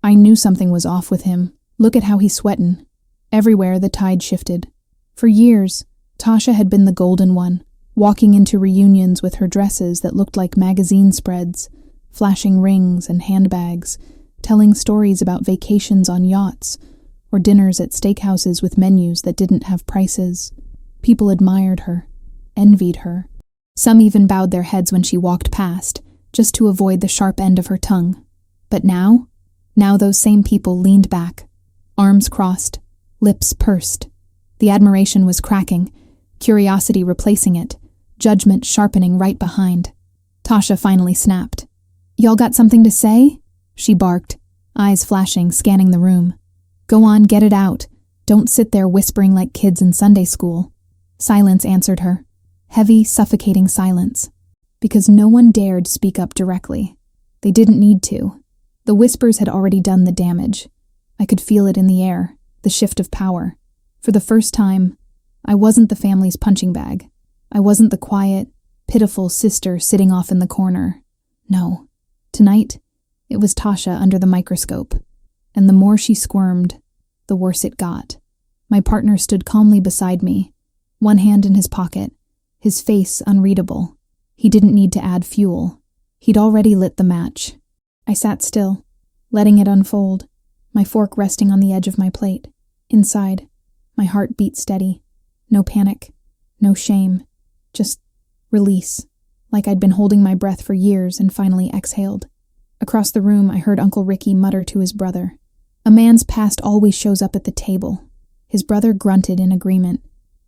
I knew something was off with him. Look at how he's sweatin'. Everywhere the tide shifted. For years, Tasha had been the golden one, walking into reunions with her dresses that looked like magazine spreads, flashing rings and handbags, telling stories about vacations on yachts, or dinners at steakhouses with menus that didn't have prices. People admired her, envied her. Some even bowed their heads when she walked past, just to avoid the sharp end of her tongue. But now those same people leaned back, arms crossed, lips pursed. The admiration was cracking, curiosity replacing it, judgment sharpening right behind. Tasha finally snapped. "Y'all got something to say?" she barked, eyes flashing, scanning the room. "Go on, get it out. Don't sit there whispering like kids in Sunday school." Silence answered her. Heavy, suffocating silence. Because no one dared speak up directly. They didn't need to. The whispers had already done the damage. I could feel it in the air, the shift of power. For the first time, I wasn't the family's punching bag. I wasn't the quiet, pitiful sister sitting off in the corner. No. Tonight, it was Tasha under the microscope. And the more she squirmed, the worse it got. My partner stood calmly beside me, one hand in his pocket, his face unreadable. He didn't need to add fuel. He'd already lit the match. I sat still, letting it unfold, my fork resting on the edge of my plate. Inside, my heart beat steady. No panic, no shame, just release, like I'd been holding my breath for years and finally exhaled. Across the room, I heard Uncle Ricky mutter to his brother. A man's past always shows up at the table. His brother grunted in agreement,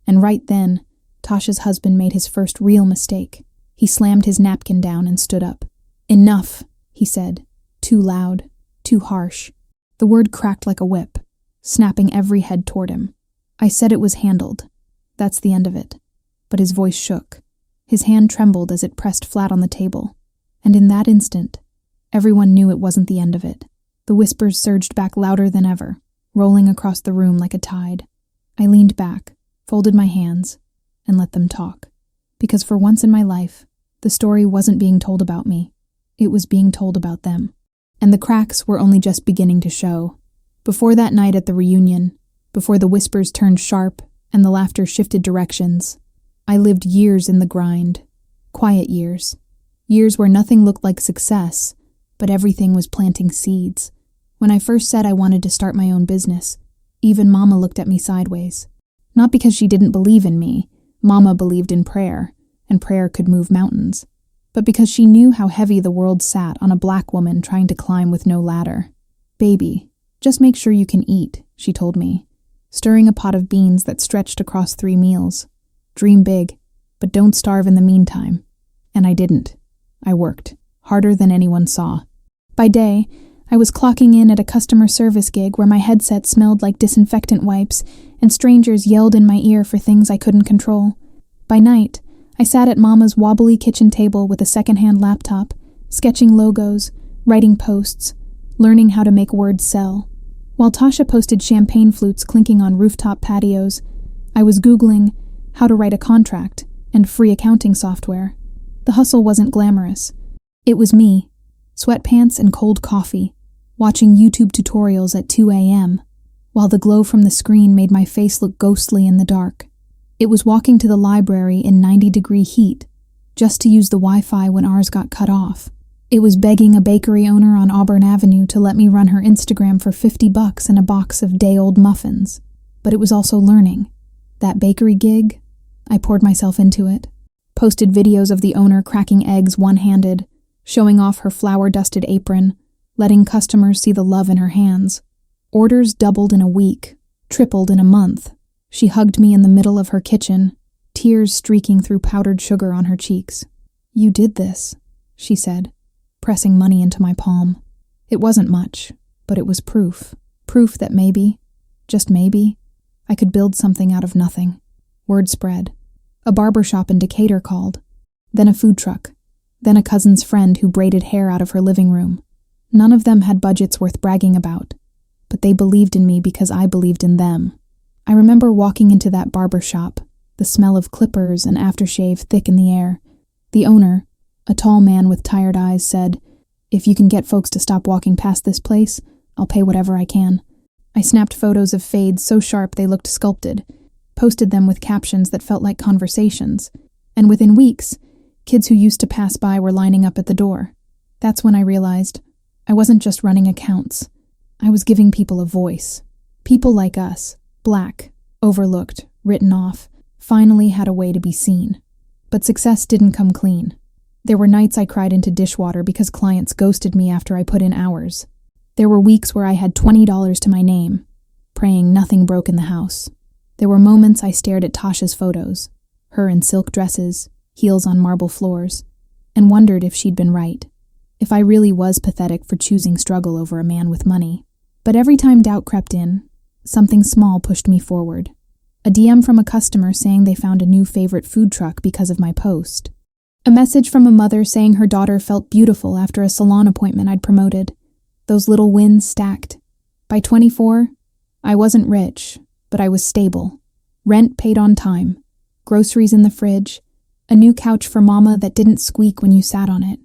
and right then, Tasha's husband made his first real mistake. He slammed his napkin down and stood up. "Enough," he said, too loud, too harsh. The word cracked like a whip, snapping every head toward him. I said it was handled. That's the end of it. But his voice shook. His hand trembled as it pressed flat on the table. And in that instant, everyone knew it wasn't the end of it. The whispers surged back louder than ever, rolling across the room like a tide. I leaned back, folded my hands, and let them talk. Because for once in my life, the story wasn't being told about me. It was being told about them. And the cracks were only just beginning to show. Before that night at the reunion, before the whispers turned sharp, and the laughter shifted directions. I lived years in the grind. Quiet years. Years where nothing looked like success, but everything was planting seeds. When I first said I wanted to start my own business, even Mama looked at me sideways. Not because she didn't believe in me. Mama believed in prayer, and prayer could move mountains. But because she knew how heavy the world sat on a black woman trying to climb with no ladder. "Baby, just make sure you can eat," she told me, stirring a pot of beans that stretched across 3 meals. "Dream big, but don't starve in the meantime." And I didn't. I worked, harder than anyone saw. By day, I was clocking in at a customer service gig where my headset smelled like disinfectant wipes and strangers yelled in my ear for things I couldn't control. By night, I sat at Mama's wobbly kitchen table with a secondhand laptop, sketching logos, writing posts, learning how to make words sell. While Tasha posted champagne flutes clinking on rooftop patios, I was Googling how to write a contract and free accounting software. The hustle wasn't glamorous. It was me, sweatpants and cold coffee, watching YouTube tutorials at 2 a.m., while the glow from the screen made my face look ghostly in the dark. It was walking to the library in 90-degree heat, just to use the Wi-Fi when ours got cut off. It was begging a bakery owner on Auburn Avenue to let me run her Instagram for $50 and a box of day-old muffins. But it was also learning. That bakery gig, I poured myself into it. Posted videos of the owner cracking eggs one-handed, showing off her flour-dusted apron, letting customers see the love in her hands. Orders doubled in a week, tripled in a month. She hugged me in the middle of her kitchen, tears streaking through powdered sugar on her cheeks. "You did this," she said, pressing money into my palm. It wasn't much, but it was proof. Proof that maybe, just maybe, I could build something out of nothing. Word spread. A barber shop in Decatur called. Then a food truck. Then a cousin's friend who braided hair out of her living room. None of them had budgets worth bragging about, but they believed in me because I believed in them. I remember walking into that barber shop, the smell of clippers and aftershave thick in the air. The owner, a tall man with tired eyes, said, "If you can get folks to stop walking past this place, I'll pay whatever I can." I snapped photos of fades so sharp they looked sculpted, posted them with captions that felt like conversations, and within weeks, kids who used to pass by were lining up at the door. That's when I realized I wasn't just running accounts. I was giving people a voice. People like us, black, overlooked, written off, finally had a way to be seen. But success didn't come clean. There were nights I cried into dishwater because clients ghosted me after I put in hours. There were weeks where I had $20 to my name, praying nothing broke in the house. There were moments I stared at Tasha's photos, her in silk dresses, heels on marble floors, and wondered if she'd been right, if I really was pathetic for choosing struggle over a man with money. But every time doubt crept in, something small pushed me forward. A DM from a customer saying they found a new favorite food truck because of my post. A message from a mother saying her daughter felt beautiful after a salon appointment I'd promoted. Those little wins stacked. By 24, I wasn't rich, but I was stable. Rent paid on time, groceries in the fridge, a new couch for Mama that didn't squeak when you sat on it.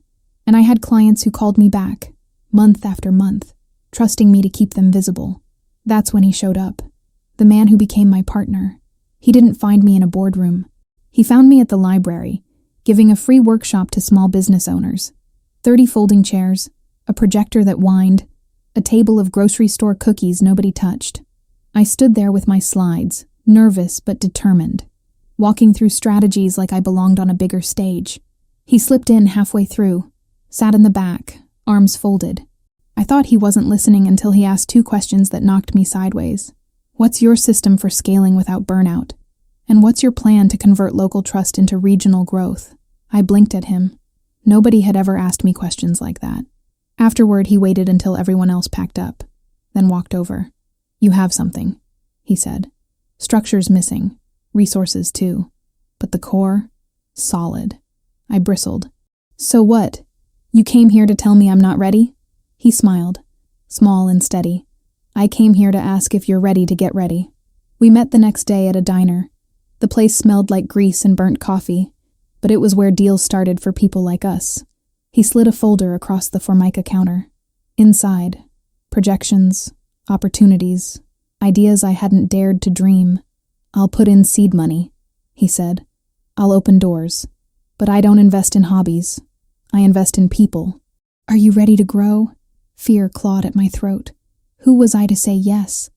And I had clients who called me back, month after month, trusting me to keep them visible. That's when he showed up. The man who became my partner. He didn't find me in a boardroom. He found me at the library, giving a free workshop to small business owners. 30 folding chairs, a projector that whined, a table of grocery store cookies nobody touched. I stood there with my slides, nervous but determined, walking through strategies like I belonged on a bigger stage. He slipped in halfway through, sat in the back, arms folded. I thought he wasn't listening until he asked 2 questions that knocked me sideways. What's your system for scaling without burnout? And what's your plan to convert local trust into regional growth? I blinked at him. Nobody had ever asked me questions like that. Afterward, he waited until everyone else packed up, then walked over. "You have something," he said. "Structure's missing, resources too, but the core, solid." I bristled. "So what? You came here to tell me I'm not ready?" He smiled, small and steady. "I came here to ask if you're ready to get ready." We met the next day at a diner. The place smelled like grease and burnt coffee, but it was where deals started for people like us. He slid a folder across the Formica counter. Inside, projections, opportunities, ideas I hadn't dared to dream. I'll put in seed money, he said. I'll open doors. But I don't invest in hobbies. I invest in people. Are you ready to grow? Fear clawed at my throat. Who was I to say yes?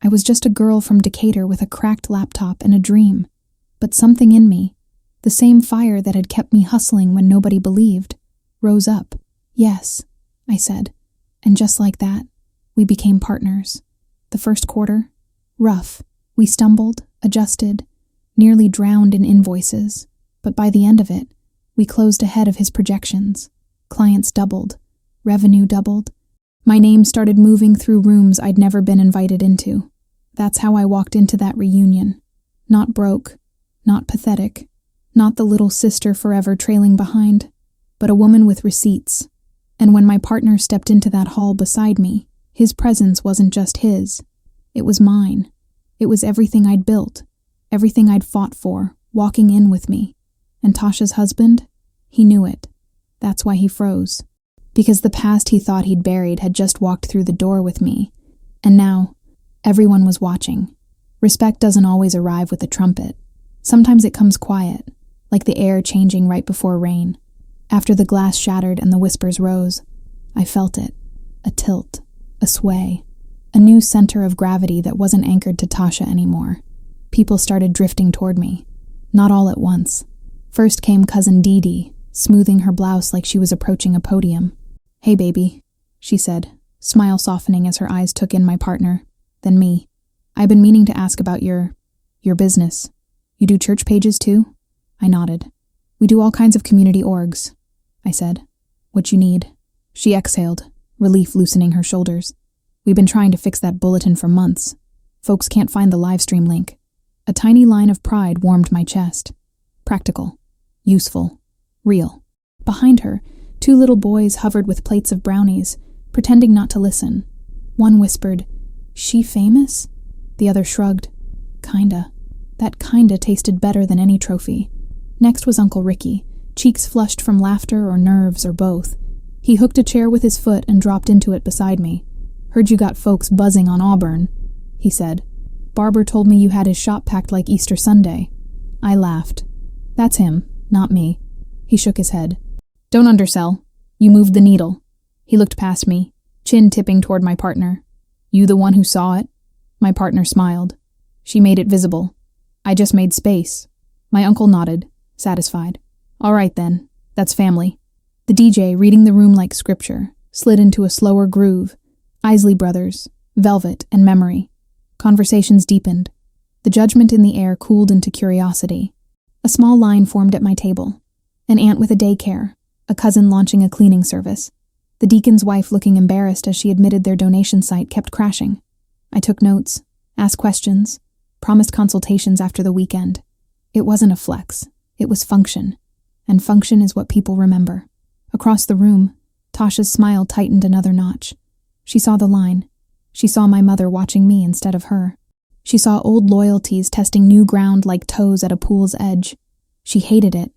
I was just a girl from Decatur with a cracked laptop and a dream. But something in me, the same fire that had kept me hustling when nobody believed, rose up. Yes, I said. And just like that, we became partners. The first quarter, rough. We stumbled, adjusted, nearly drowned in invoices. But by the end of it, we closed ahead of his projections. Clients doubled. Revenue doubled. My name started moving through rooms I'd never been invited into. That's how I walked into that reunion. Not broke, not pathetic, not the little sister forever trailing behind, but a woman with receipts. And when my partner stepped into that hall beside me, his presence wasn't just his. It was mine. It was everything I'd built, everything I'd fought for, walking in with me. And Tasha's husband? He knew it. That's why he froze. Because the past he thought he'd buried had just walked through the door with me. And now, everyone was watching. Respect doesn't always arrive with a trumpet. Sometimes it comes quiet, like the air changing right before rain. After the glass shattered and the whispers rose, I felt it. A tilt, a sway, a new center of gravity that wasn't anchored to Tasha anymore. People started drifting toward me. Not all at once. First came cousin Dee Dee, smoothing her blouse like she was approaching a podium. Hey, baby, she said, smile softening as her eyes took in my partner, then me. I've been meaning to ask about your business. You do church pages too? I nodded. We do all kinds of community orgs, I said. What you need? She exhaled, relief loosening her shoulders. We've been trying to fix that bulletin for months. Folks can't find the live stream link. A tiny line of pride warmed my chest. Practical. Useful. Real. Behind her, 2 little boys hovered with plates of brownies, pretending not to listen. One whispered, "She famous?" The other shrugged. Kinda. That kinda tasted better than any trophy. Next was Uncle Ricky, cheeks flushed from laughter or nerves or both. He hooked a chair with his foot and dropped into it beside me. Heard you got folks buzzing on Auburn, he said. Barber told me you had his shop packed like Easter Sunday. I laughed. That's him, not me. He shook his head. Don't undersell. You moved the needle. He looked past me, chin tipping toward my partner. You the one who saw it? My partner smiled. She made it visible. I just made space. My uncle nodded, satisfied. All right then, that's family. The DJ, reading the room like scripture, slid into a slower groove. Isley Brothers, Velvet, and Memory. Conversations deepened. The judgment in the air cooled into curiosity. A small line formed at my table. An aunt with a daycare, a cousin launching a cleaning service. The deacon's wife looking embarrassed as she admitted their donation site kept crashing. I took notes, asked questions, promised consultations after the weekend. It wasn't a flex. It was function. And function is what people remember. Across the room, Tasha's smile tightened another notch. She saw the line. She saw my mother watching me instead of her. She saw old loyalties testing new ground like toes at a pool's edge. She hated it.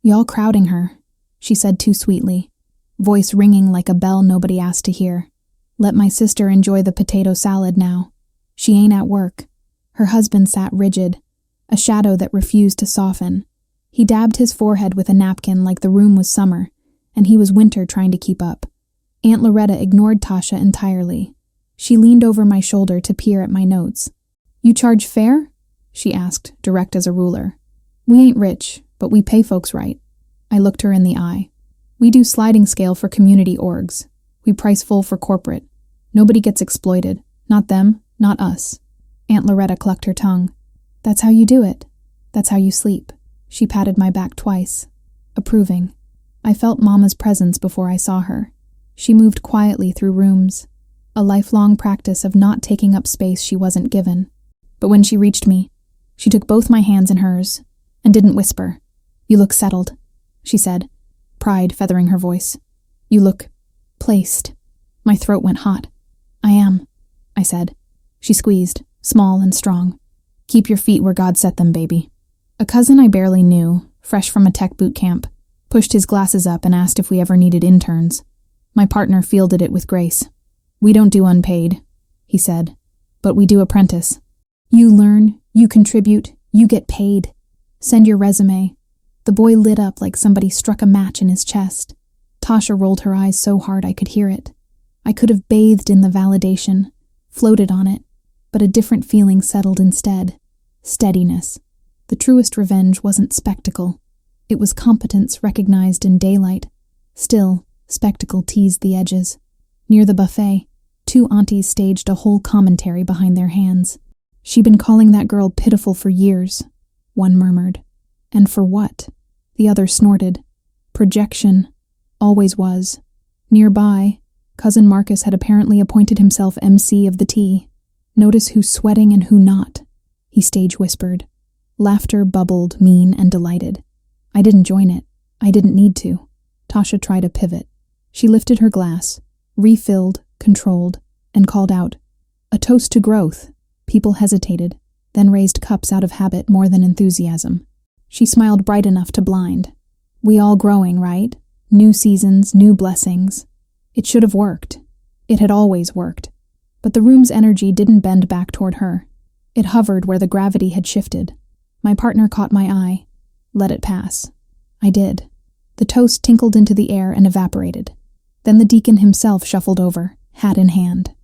Y'all crowding her, she said too sweetly, voice ringing like a bell nobody asked to hear. Let my sister enjoy the potato salad now. She ain't at work. Her husband sat rigid, a shadow that refused to soften. He dabbed his forehead with a napkin like the room was summer, and he was winter trying to keep up. Aunt Loretta ignored Tasha entirely. She leaned over my shoulder to peer at my notes. You charge fare? She asked, direct as a ruler. We ain't rich, but we pay folks right. I looked her in the eye. We do sliding scale for community orgs. We price full for corporate. Nobody gets exploited. Not them, not us. Aunt Loretta clucked her tongue. That's how you do it. That's how you sleep. She patted my back twice. Approving. I felt Mama's presence before I saw her. She moved quietly through rooms, a lifelong practice of not taking up space she wasn't given. But when she reached me, she took both my hands in hers and didn't whisper. You look settled, she said, pride feathering her voice. You look placed. My throat went hot. I am, I said. She squeezed, small and strong. Keep your feet where God set them, baby. A cousin I barely knew, fresh from a tech boot camp, pushed his glasses up and asked if we ever needed interns. My partner fielded it with grace. We don't do unpaid, he said, but we do apprentice. You learn, you contribute, you get paid. Send your resume. The boy lit up like somebody struck a match in his chest. Tasha rolled her eyes so hard I could hear it. I could have bathed in the validation, floated on it, but a different feeling settled instead. Steadiness. The truest revenge wasn't spectacle. It was competence recognized in daylight. Still, spectacle teased the edges. Near the buffet, two aunties staged a whole commentary behind their hands. She'd been calling that girl pitiful for years, one murmured. And for what? The other snorted. Projection. Always was. Nearby, Cousin Marcus had apparently appointed himself MC of the tea. Notice who's sweating and who not, he stage whispered. Laughter bubbled, mean and delighted. I didn't join it. I didn't need to. Tasha tried a pivot. She lifted her glass, refilled, controlled, and called out, "A toast to growth." People hesitated, then raised cups out of habit more than enthusiasm. She smiled bright enough to blind. We all growing, right? New seasons, new blessings. It should have worked. It had always worked. But the room's energy didn't bend back toward her. It hovered where the gravity had shifted. My partner caught my eye. Let it pass. I did. The toast tinkled into the air and evaporated. Then the deacon himself shuffled over, hat in hand.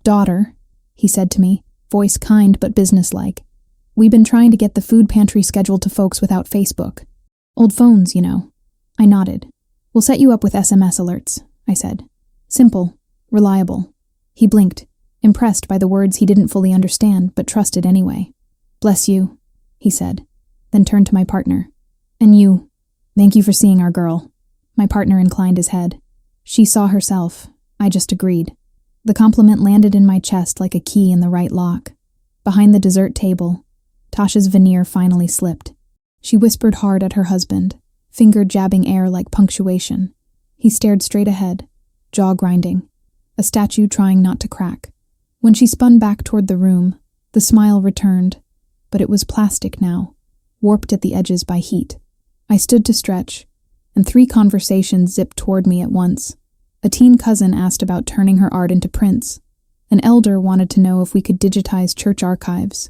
"Daughter," he said to me, voice kind but businesslike. "We been trying to get the food pantry scheduled to folks without Facebook. Old phones, you know." I nodded. "We'll set you up with SMS alerts," I said. "Simple, reliable." He blinked, impressed by the words he didn't fully understand but trusted anyway. "Bless you," he said, then turned to my partner. "And you, thank you for seeing our girl." My partner inclined his head. She saw herself. I just agreed. The compliment landed in my chest like a key in the right lock. Behind the dessert table, Tasha's veneer finally slipped. She whispered hard at her husband, finger jabbing air like punctuation. He stared straight ahead, jaw grinding, a statue trying not to crack. When she spun back toward the room, the smile returned, but it was plastic now, warped at the edges by heat. I stood to stretch, and 3 conversations zipped toward me at once. A teen cousin asked about turning her art into prints. An elder wanted to know if we could digitize church archives.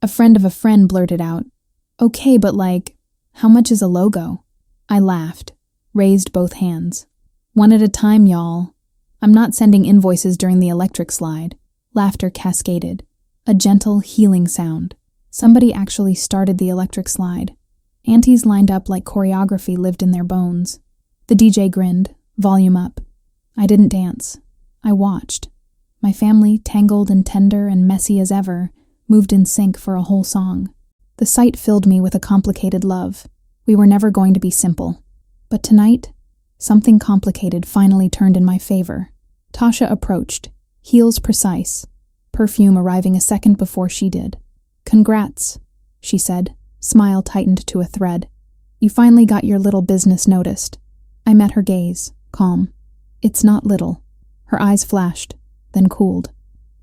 A friend of a friend blurted out, "Okay, but how much is a logo?" I laughed, raised both hands. "One at a time, y'all. I'm not sending invoices during the electric slide." Laughter cascaded, a gentle, healing sound. Somebody actually started the electric slide. Aunties lined up like choreography lived in their bones. The DJ grinned, volume up. I didn't dance. I watched. My family, tangled and tender and messy as ever, moved in sync for a whole song. The sight filled me with a complicated love. We were never going to be simple. But tonight, something complicated finally turned in my favor. Tasha approached, heels precise, perfume arriving a second before she did. "Congrats," she said, smile tightened to a thread. "You finally got your little business noticed." I met her gaze, calm. "It's not little." Her eyes flashed, then cooled.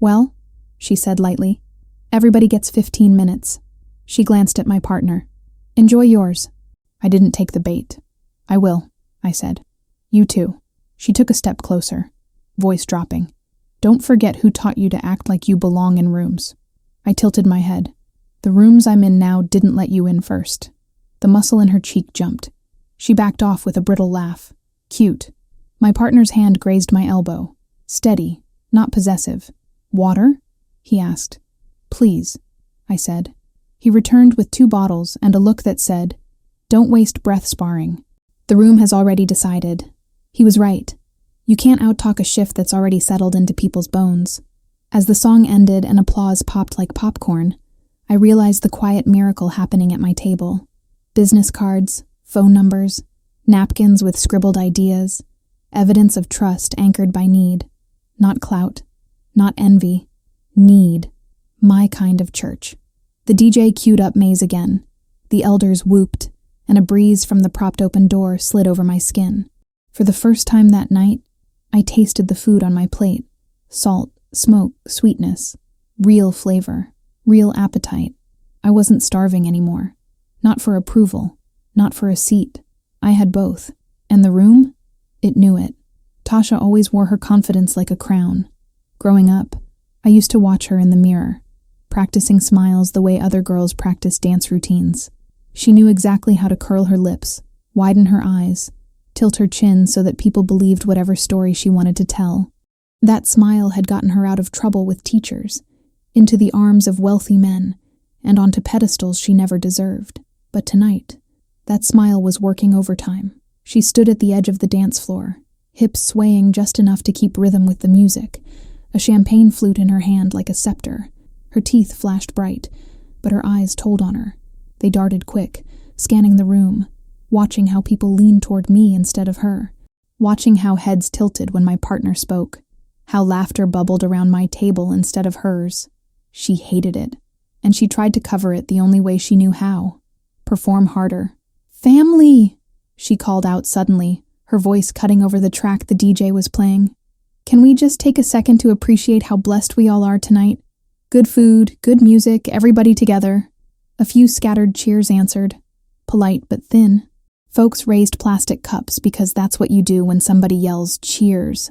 "Well," she said lightly, "everybody gets 15 minutes. She glanced at my partner. "Enjoy yours." I didn't take the bait. "I will," I said. "You too." She took a step closer, voice dropping. "Don't forget who taught you to act like you belong in rooms." I tilted my head. "The rooms I'm in now didn't let you in first." The muscle in her cheek jumped. She backed off with a brittle laugh. "Cute." My partner's hand grazed my elbow. Steady, not possessive. "Water?" he asked. "Please," I said. He returned with 2 bottles and a look that said, "Don't waste breath sparring. The room has already decided." He was right. You can't out-talk a shift that's already settled into people's bones. As the song ended and applause popped like popcorn, I realized the quiet miracle happening at my table. Business cards, phone numbers, napkins with scribbled ideas, evidence of trust anchored by need. Not clout, not envy. Need. My kind of church. The DJ queued up Maze again. The elders whooped, and a breeze from the propped-open door slid over my skin. For the first time that night, I tasted the food on my plate. Salt, smoke, sweetness. Real flavor. Real appetite. I wasn't starving anymore. Not for approval. Not for a seat. I had both. And the room? It knew it. Tasha always wore her confidence like a crown. Growing up, I used to watch her in the mirror. practicing smiles the way other girls practice dance routines. She knew exactly how to curl her lips, widen her eyes, tilt her chin so that people believed whatever story she wanted to tell. That smile had gotten her out of trouble with teachers, into the arms of wealthy men, and onto pedestals she never deserved. But tonight, that smile was working overtime. She stood at the edge of the dance floor, hips swaying just enough to keep rhythm with the music, a champagne flute in her hand like a scepter. Her teeth flashed bright, but her eyes told on her. They darted quick, scanning the room, watching how people leaned toward me instead of her, watching how heads tilted when my partner spoke, how laughter bubbled around my table instead of hers. She hated it, and she tried to cover it the only way she knew how. Perform harder. "Family!" she called out suddenly, her voice cutting over the track the DJ was playing. "Can we just take a second to appreciate how blessed we all are tonight? Good food, good music, everybody together." A few scattered cheers answered, polite but thin. Folks raised plastic cups because that's what you do when somebody yells cheers.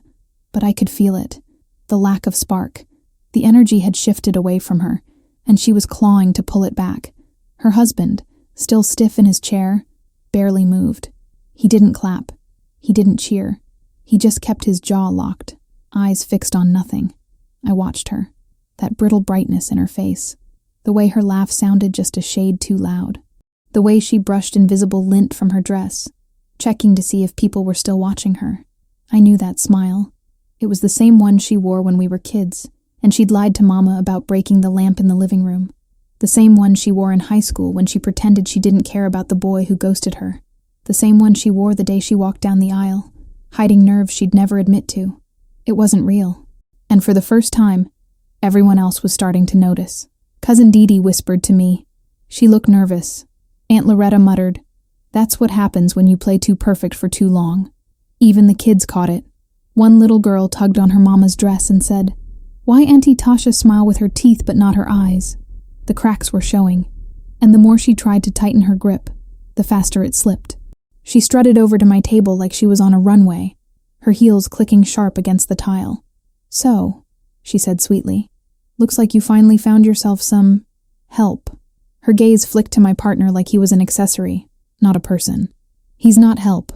But I could feel it, the lack of spark. The energy had shifted away from her, and she was clawing to pull it back. Her husband, still stiff in his chair, barely moved. He didn't clap. He didn't cheer. He just kept his jaw locked, eyes fixed on nothing. I watched her, that brittle brightness in her face, the way her laugh sounded just a shade too loud, the way she brushed invisible lint from her dress, checking to see if people were still watching her. I knew that smile. It was the same one she wore when we were kids, and she'd lied to Mama about breaking the lamp in the living room. The same one she wore in high school when she pretended she didn't care about the boy who ghosted her. The same one she wore the day she walked down the aisle, hiding nerves she'd never admit to. It wasn't real. And for the first time, everyone else was starting to notice. Cousin Dee Dee whispered to me. She looked nervous. Aunt Loretta muttered, "That's what happens when you play too perfect for too long." Even the kids caught it. One little girl tugged on her mama's dress and said, "Why Auntie Tasha smile with her teeth but not her eyes?" The cracks were showing, and the more she tried to tighten her grip, the faster it slipped. She strutted over to my table like she was on a runway, her heels clicking sharp against the tile. "So," she said sweetly, "looks like you finally found yourself some help." Her gaze flicked to my partner like he was an accessory, not a person. "He's not help,"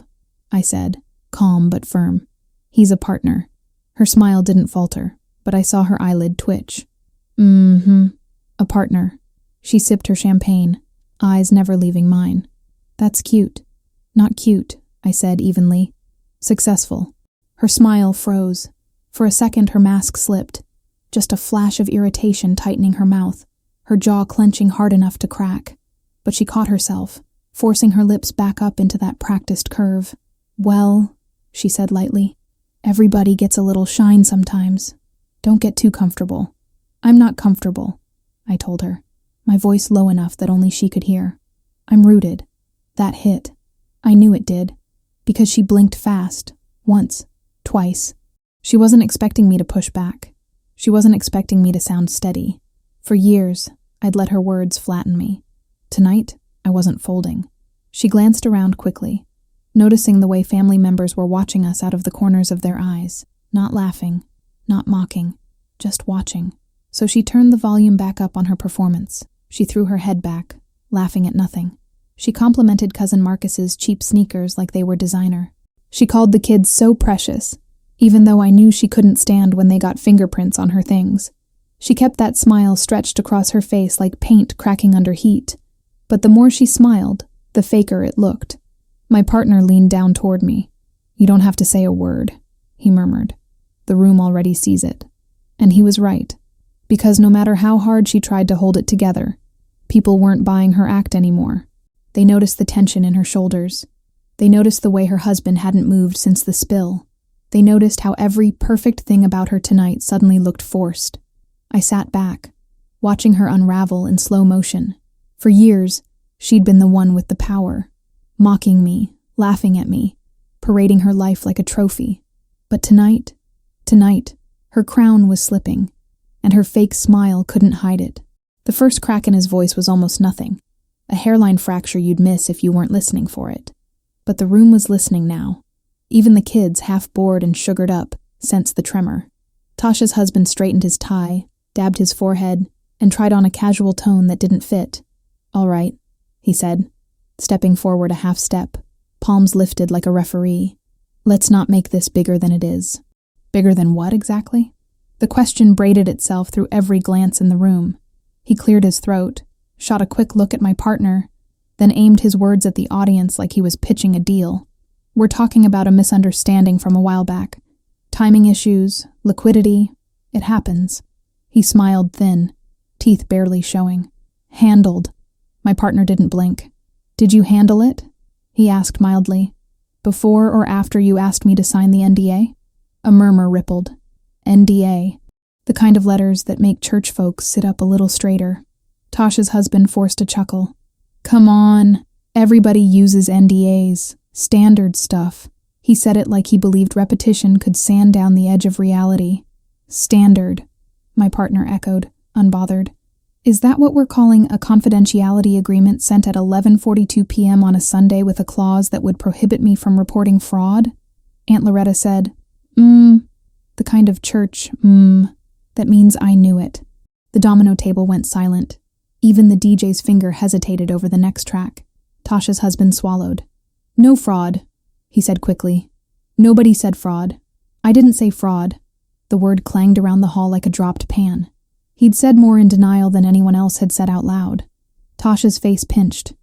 I said, calm but firm. "He's a partner." Her smile didn't falter, but I saw her eyelid twitch. A partner." She sipped her champagne, eyes never leaving mine. "That's cute." "Not cute," I said evenly. "Successful." Her smile froze. For a second her mask slipped, just a flash of irritation tightening her mouth, her jaw clenching hard enough to crack. But she caught herself, forcing her lips back up into that practiced curve. "Well," she said lightly, "everybody gets a little shine sometimes. Don't get too comfortable." "I'm not comfortable," I told her, my voice low enough that only she could hear. "I'm rooted." That hit. I knew it did, because she blinked fast, once, twice. She wasn't expecting me to push back. She wasn't expecting me to sound steady. For years, I'd let her words flatten me. Tonight, I wasn't folding. She glanced around quickly, noticing the way family members were watching us out of the corners of their eyes, not laughing, not mocking, just watching. So she turned the volume back up on her performance. She threw her head back, laughing at nothing. She complimented Cousin Marcus's cheap sneakers like they were designer. She called the kids so precious, even though I knew she couldn't stand when they got fingerprints on her things. She kept that smile stretched across her face like paint cracking under heat. But the more she smiled, the faker it looked. My partner leaned down toward me. "You don't have to say a word," he murmured. "The room already sees it." And he was right. Because no matter how hard she tried to hold it together, people weren't buying her act anymore. They noticed the tension in her shoulders. They noticed the way her husband hadn't moved since the spill. They noticed how every perfect thing about her tonight suddenly looked forced. I sat back, watching her unravel in slow motion. For years, she'd been the one with the power, mocking me, laughing at me, parading her life like a trophy. But tonight, her crown was slipping, and her fake smile couldn't hide it. The first crack in his voice was almost nothing, a hairline fracture you'd miss if you weren't listening for it. But the room was listening now. Even the kids, half bored and sugared up, sensed the tremor. Tasha's husband straightened his tie, dabbed his forehead, and tried on a casual tone that didn't fit. "All right," he said, stepping forward a half step, palms lifted like a referee. "Let's not make this bigger than it is." Bigger than what exactly? The question braided itself through every glance in the room. He cleared his throat, shot a quick look at my partner, then aimed his words at the audience like he was pitching a deal. "We're talking about a misunderstanding from a while back. Timing issues, liquidity, it happens." He smiled thin, teeth barely showing. "Handled." My partner didn't blink. "Did you handle it?" he asked mildly. "Before or after you asked me to sign the NDA?" A murmur rippled. NDA. The kind of letters that make church folks sit up a little straighter. Tasha's husband forced a chuckle. "Come on. Everybody uses NDAs. Standard stuff." He said it like he believed repetition could sand down the edge of reality. "Standard," my partner echoed, unbothered. "Is that what we're calling a confidentiality agreement sent at 11:42 p.m. on a Sunday with a clause that would prohibit me from reporting fraud?" Aunt Loretta said, The kind of church, that means I knew it. The domino table went silent. Even the DJ's finger hesitated over the next track. Tasha's husband swallowed. "No fraud," he said quickly. "Nobody said fraud. I didn't say fraud." The word clanged around the hall like a dropped pan. He'd said more in denial than anyone else had said out loud. Tasha's face pinched.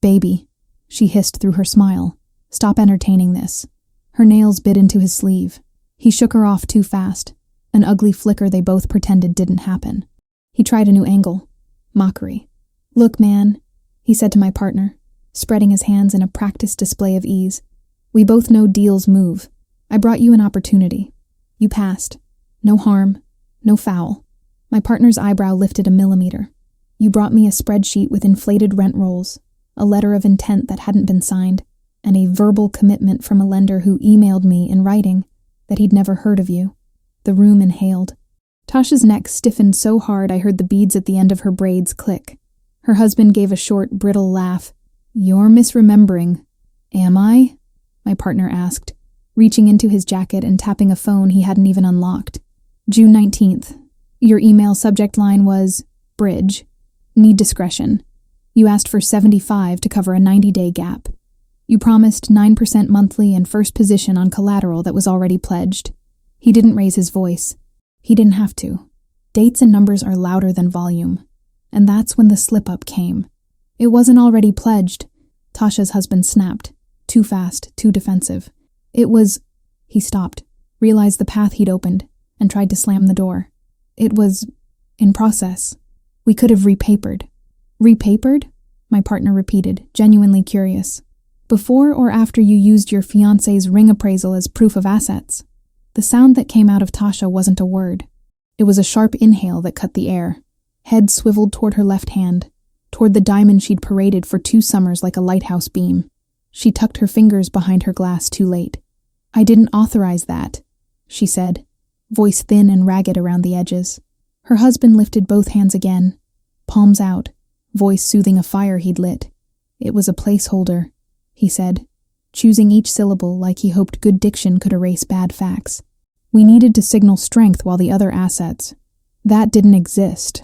"Baby," she hissed through her smile. "Stop entertaining this." Her nails bit into his sleeve. He shook her off too fast. An ugly flicker they both pretended didn't happen. He tried a new angle. Mockery. "Look, man," he said to my partner, spreading his hands in a practiced display of ease. "We both know deals move. I brought you an opportunity. You passed. No harm. No foul." My partner's eyebrow lifted a millimeter. "You brought me a spreadsheet with inflated rent rolls, a letter of intent that hadn't been signed, and a verbal commitment from a lender who emailed me in writing that he'd never heard of you." The room inhaled. Tasha's neck stiffened so hard I heard the beads at the end of her braids click. Her husband gave a short, brittle laugh. "You're misremembering." "Am I?" my partner asked, reaching into his jacket and tapping a phone he hadn't even unlocked. "June 19th. Your email subject line was, bridge. Need discretion. You asked for 75 to cover a 90-day gap. You promised 9% monthly and first position on collateral that was already pledged." He didn't raise his voice. He didn't have to. Dates and numbers are louder than volume. And that's when the slip-up came. "It wasn't already pledged," Tasha's husband snapped. Too fast, too defensive. "It was—" He stopped, realized the path he'd opened, and tried to slam the door. "It was in process. We could have repapered." "Repapered?" my partner repeated, genuinely curious. "Before or after you used your fiancé's ring appraisal as proof of assets?" The sound that came out of Tasha wasn't a word. It was a sharp inhale that cut the air. Head swiveled toward her left hand, toward the diamond she'd paraded for 2 summers like a lighthouse beam. She tucked her fingers behind her glass too late. "I didn't authorize that," she said, voice thin and ragged around the edges. Her husband lifted both hands again, palms out, voice soothing a fire he'd lit. "It was a placeholder," he said, choosing each syllable like he hoped good diction could erase bad facts. "We needed to signal strength while the other assets. That didn't exist,"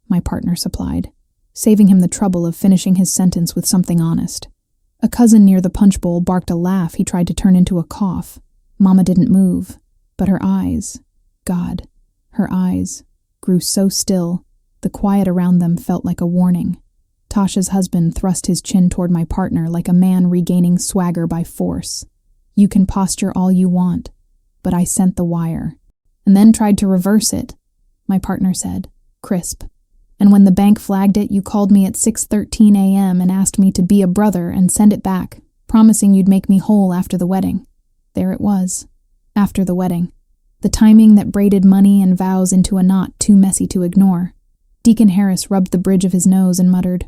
my partner supplied, saving him the trouble of finishing his sentence with something honest. A cousin near the punch bowl barked a laugh he tried to turn into a cough. Mama didn't move, but her eyes, God, her eyes, grew so still, the quiet around them felt like a warning. Tasha's husband thrust his chin toward my partner like a man regaining swagger by force. "You can posture all you want, but I sent the wire." "And then tried to reverse it," my partner said, crisp. "And when the bank flagged it, you called me at 6:13 a.m. and asked me to be a brother and send it back, promising you'd make me whole after the wedding." There it was. After the wedding. The timing that braided money and vows into a knot too messy to ignore. Deacon Harris rubbed the bridge of his nose and muttered,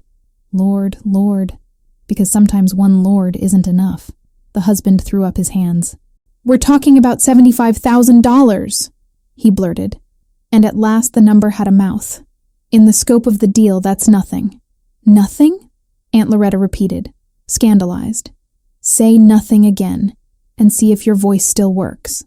"Lord, Lord," because sometimes one Lord isn't enough. The husband threw up his hands. "We're talking about $75,000, he blurted. And at last the number had a mouth. "In the scope of the deal, that's nothing." "Nothing?" Aunt Loretta repeated, scandalized. "Say nothing again, and see if your voice still works."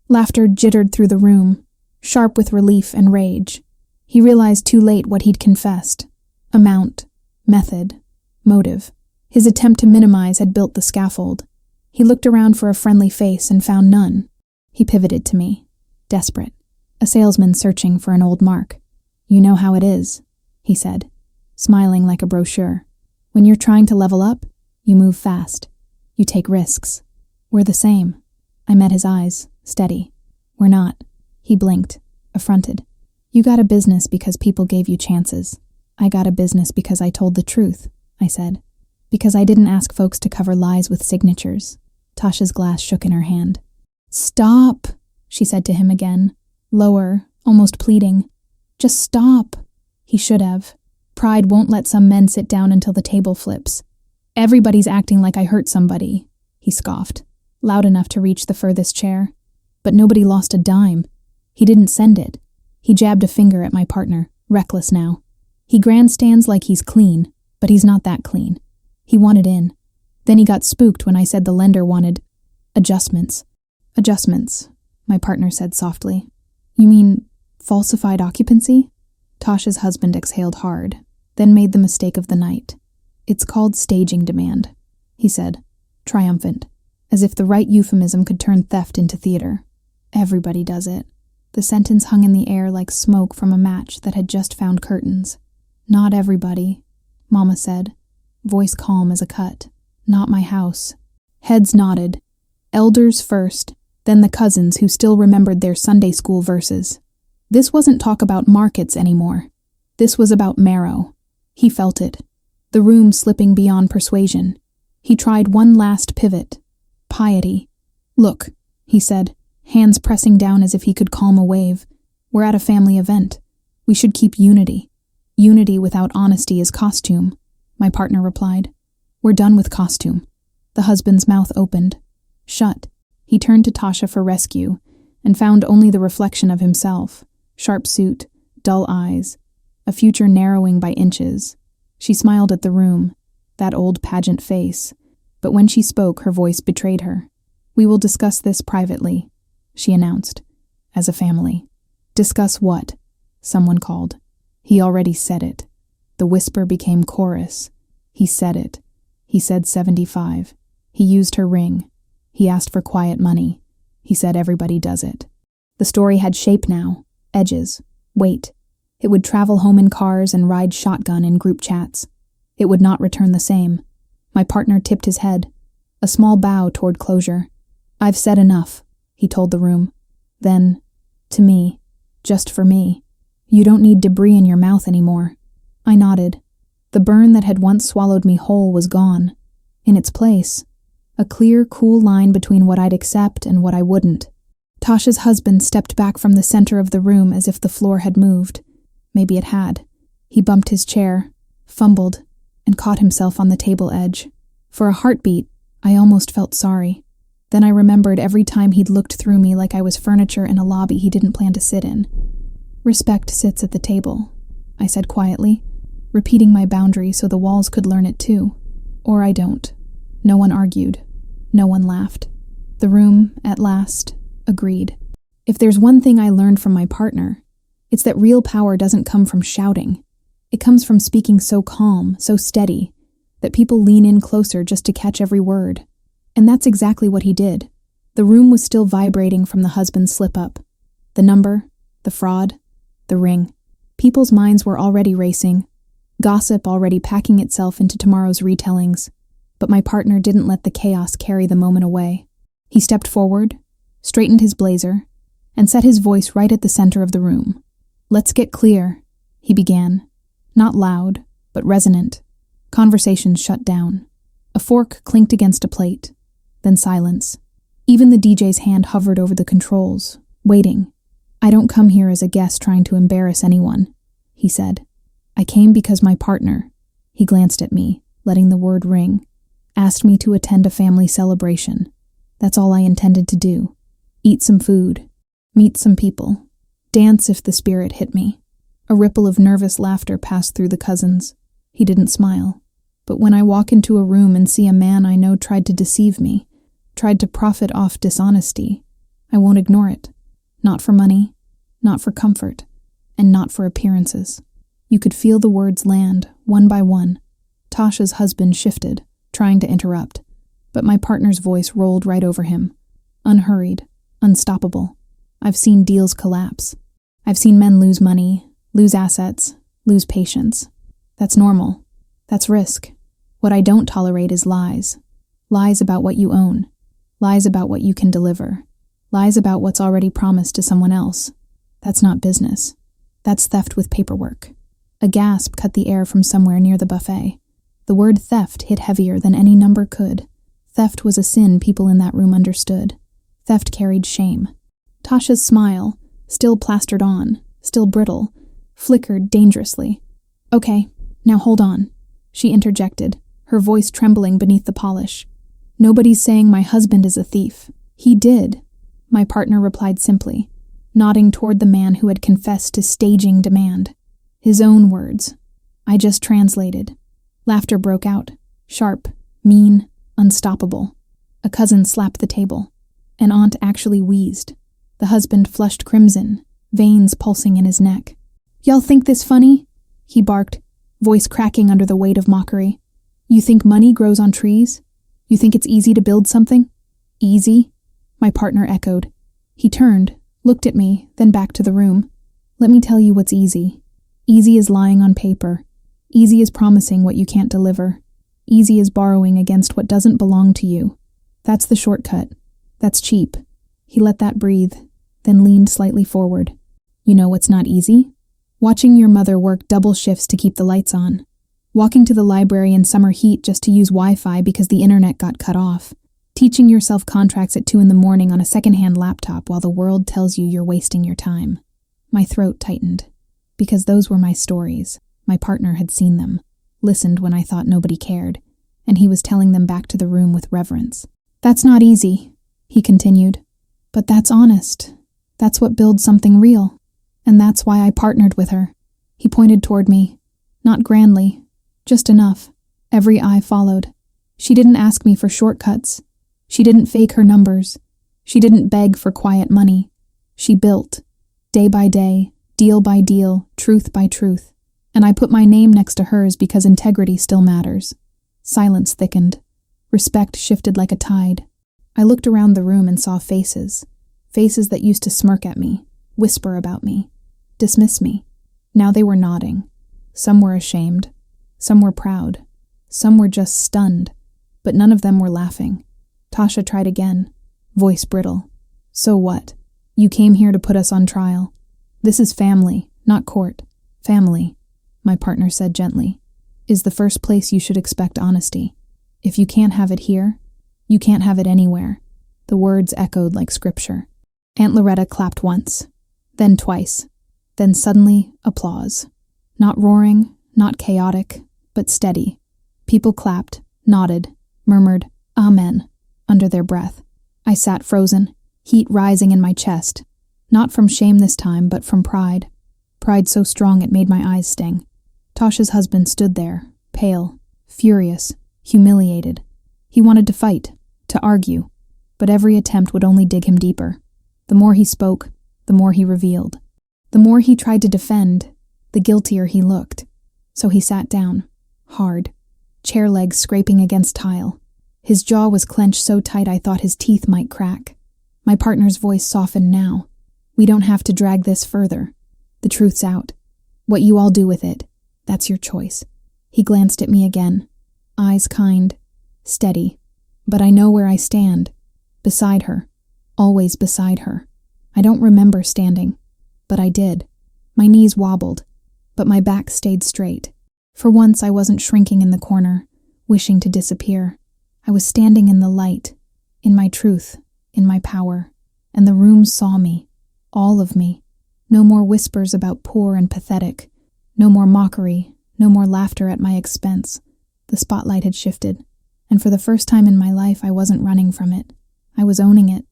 Laughter jittered through the room, sharp with relief and rage. He realized too late what he'd confessed. Amount, method, motive. His attempt to minimize had built the scaffold. He looked around for a friendly face and found none. He pivoted to me, desperate, a salesman searching for an old mark. "You know how it is," he said, smiling like a brochure. "When you're trying to level up, you move fast. You take risks. We're the same." I met his eyes, steady. "We're not." He blinked, affronted. "You got a business because people gave you chances. I got a business because I told the truth," I said. "Because I didn't ask folks to cover lies with signatures." Tasha's glass shook in her hand. "Stop," she said to him again, lower, almost pleading. "Just stop." He should have. Pride won't let some men sit down until the table flips. "Everybody's acting like I hurt somebody," he scoffed, loud enough to reach the furthest chair. "But nobody lost a dime. He didn't send it." He jabbed a finger at my partner, reckless now. "He grandstands like he's clean, but he's not that clean. He wanted in. Then he got spooked when I said the lender wanted adjustments." "Adjustments," my partner said softly. "You mean falsified occupancy?" Tasha's husband exhaled hard, then made the mistake of the night. "It's called staging demand," he said, triumphant, as if the right euphemism could turn theft into theater. "Everybody does it." The sentence hung in the air like smoke from a match that had just found curtains. "Not everybody," Mama said, voice calm as a cut. "Not my house." Heads nodded. Elders first, then the cousins who still remembered their Sunday school verses. This wasn't talk about markets anymore. This was about marrow. He felt it. The room slipping beyond persuasion. He tried one last pivot. Piety. "Look," he said, hands pressing down as if he could calm a wave. "We're at a family event. We should keep unity. Unity without honesty is costume," my partner replied. "We're done with costume." The husband's mouth opened. Shut. He turned to Tasha for rescue and found only the reflection of himself. Sharp suit, dull eyes, a future narrowing by inches. She smiled at the room, that old pageant face, but when she spoke, her voice betrayed her. "We will discuss this privately," she announced, "as a family." "Discuss what?" someone called. He already said it. The whisper became chorus. He said it. He said 75. He used her ring. He asked for quiet money. He said everybody does it. The story had shape now, edges, weight. It would travel home in cars and ride shotgun in group chats. It would not return the same. My partner tipped his head, a small bow toward closure. "I've said enough," he told the room. Then, to me, just for me, "You don't need debris in your mouth anymore." I nodded. The burn that had once swallowed me whole was gone. In its place, a clear, cool line between what I'd accept and what I wouldn't. Tasha's husband stepped back from the center of the room as if the floor had moved. Maybe it had. He bumped his chair, fumbled, and caught himself on the table edge. For a heartbeat, I almost felt sorry. Then I remembered every time he'd looked through me like I was furniture in a lobby he didn't plan to sit in. "Respect sits at the table," I said quietly, repeating my boundary so the walls could learn it too. Or I don't. No one argued. No one laughed. The room, at last, agreed. If there's one thing I learned from my partner, it's that real power doesn't come from shouting. It comes from speaking so calm, so steady, that people lean in closer just to catch every word. And that's exactly what he did. The room was still vibrating from the husband's slip-up. The number, the fraud, the ring. People's minds were already racing, gossip already packing itself into tomorrow's retellings. But my partner didn't let the chaos carry the moment away. He stepped forward, straightened his blazer, and set his voice right at the center of the room. "Let's get clear," he began. Not loud, but resonant. Conversations shut down. A fork clinked against a plate. Then silence. Even the DJ's hand hovered over the controls, waiting. "I don't come here as a guest trying to embarrass anyone," he said. "I came because my partner," he glanced at me, letting the word ring, "asked me to attend a family celebration. That's all I intended to do. Eat some food, meet some people, dance if the spirit hit me." A ripple of nervous laughter passed through the cousins. He didn't smile. But when I walk into a room and see a man I know tried to deceive me, tried to profit off dishonesty, I won't ignore it. Not for money, not for comfort, and not for appearances. You could feel the words land, one by one. Tasha's husband shifted, trying to interrupt, but my partner's voice rolled right over him. Unhurried, unstoppable. I've seen deals collapse. I've seen men lose money, lose assets, lose patience. That's normal. That's risk. What I don't tolerate is lies. Lies about what you own. Lies about what you can deliver. Lies about what's already promised to someone else. That's not business. That's theft with paperwork. A gasp cut the air from somewhere near the buffet. The word theft hit heavier than any number could. Theft was a sin people in that room understood. Theft carried shame. Tasha's smile, still plastered on, still brittle, flickered dangerously. "Okay, now hold on," she interjected, her voice trembling beneath the polish. "Nobody's saying my husband is a thief. He did," my partner replied simply, nodding toward the man who had confessed to staging demand. His own words. I just translated. Laughter broke out, sharp, mean, unstoppable. A cousin slapped the table. An aunt actually wheezed. The husband flushed crimson, veins pulsing in his neck. "Y'all think this funny?" he barked, voice cracking under the weight of mockery. "You think money grows on trees? You think it's easy to build something?" "Easy?" my partner echoed. He turned, looked at me, then back to the room. "Let me tell you what's easy. Easy is lying on paper. Easy is promising what you can't deliver. Easy is borrowing against what doesn't belong to you. That's the shortcut. That's cheap." He let that breathe, then leaned slightly forward. "You know what's not easy? Watching your mother work double shifts to keep the lights on. Walking to the library in summer heat just to use Wi-Fi because the internet got cut off. Teaching yourself contracts at 2 a.m. on a secondhand laptop while the world tells you you're wasting your time." My throat tightened, because those were my stories. My partner had seen them, listened when I thought nobody cared, and he was telling them back to the room with reverence. "That's not easy," he continued, "but that's honest. That's what builds something real. And that's why I partnered with her." He pointed toward me, not grandly, just enough. Every eye followed. She didn't ask me for shortcuts. She didn't fake her numbers. She didn't beg for quiet money. She built, day by day, deal by deal, truth by truth. And I put my name next to hers because integrity still matters. Silence thickened. Respect shifted like a tide. I looked around the room and saw faces. Faces that used to smirk at me, whisper about me, dismiss me. Now they were nodding. Some were ashamed. Some were proud. Some were just stunned. But none of them were laughing. Tasha tried again, voice brittle. "So what? You came here to put us on trial. This is family, not court. Family," my partner said gently, "is the first place you should expect honesty. If you can't have it here, you can't have it anywhere." The words echoed like scripture. Aunt Loretta clapped once, then twice, then suddenly applause. Not roaring, not chaotic, but steady. People clapped, nodded, murmured, "Amen," under their breath. I sat frozen, heat rising in my chest, not from shame this time, but from pride. Pride so strong it made my eyes sting. Tasha's husband stood there, pale, furious, humiliated. He wanted to fight, to argue, but every attempt would only dig him deeper. The more he spoke, the more he revealed. The more he tried to defend, the guiltier he looked. So he sat down, hard, chair legs scraping against tile. His jaw was clenched so tight I thought his teeth might crack. My partner's voice softened now. "We don't have to drag this further. The truth's out. What you all do with it, that's your choice." He glanced at me again, eyes kind, steady. But I know where I stand. Beside her. Always beside her. I don't remember standing, but I did. My knees wobbled, but my back stayed straight. For once I wasn't shrinking in the corner, wishing to disappear. I was standing in the light, in my truth, in my power, and the room saw me, all of me. No more whispers about poor and pathetic, no more mockery, no more laughter at my expense. The spotlight had shifted, and for the first time in my life I wasn't running from it. I was owning it.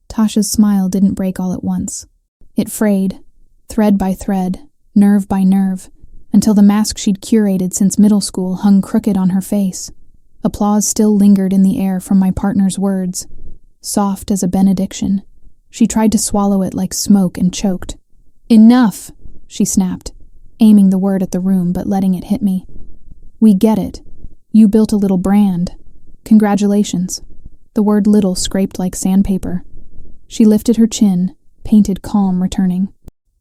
Tasha's smile didn't break all at once. It frayed, thread by thread, nerve by nerve, until the mask she'd curated since middle school hung crooked on her face. Applause still lingered in the air from my partner's words, soft as a benediction. She tried to swallow it like smoke and choked. "Enough!" she snapped, aiming the word at the room but letting it hit me. We get it. You built a little brand. Congratulations. The word little scraped like sandpaper. She lifted her chin, painted calm returning.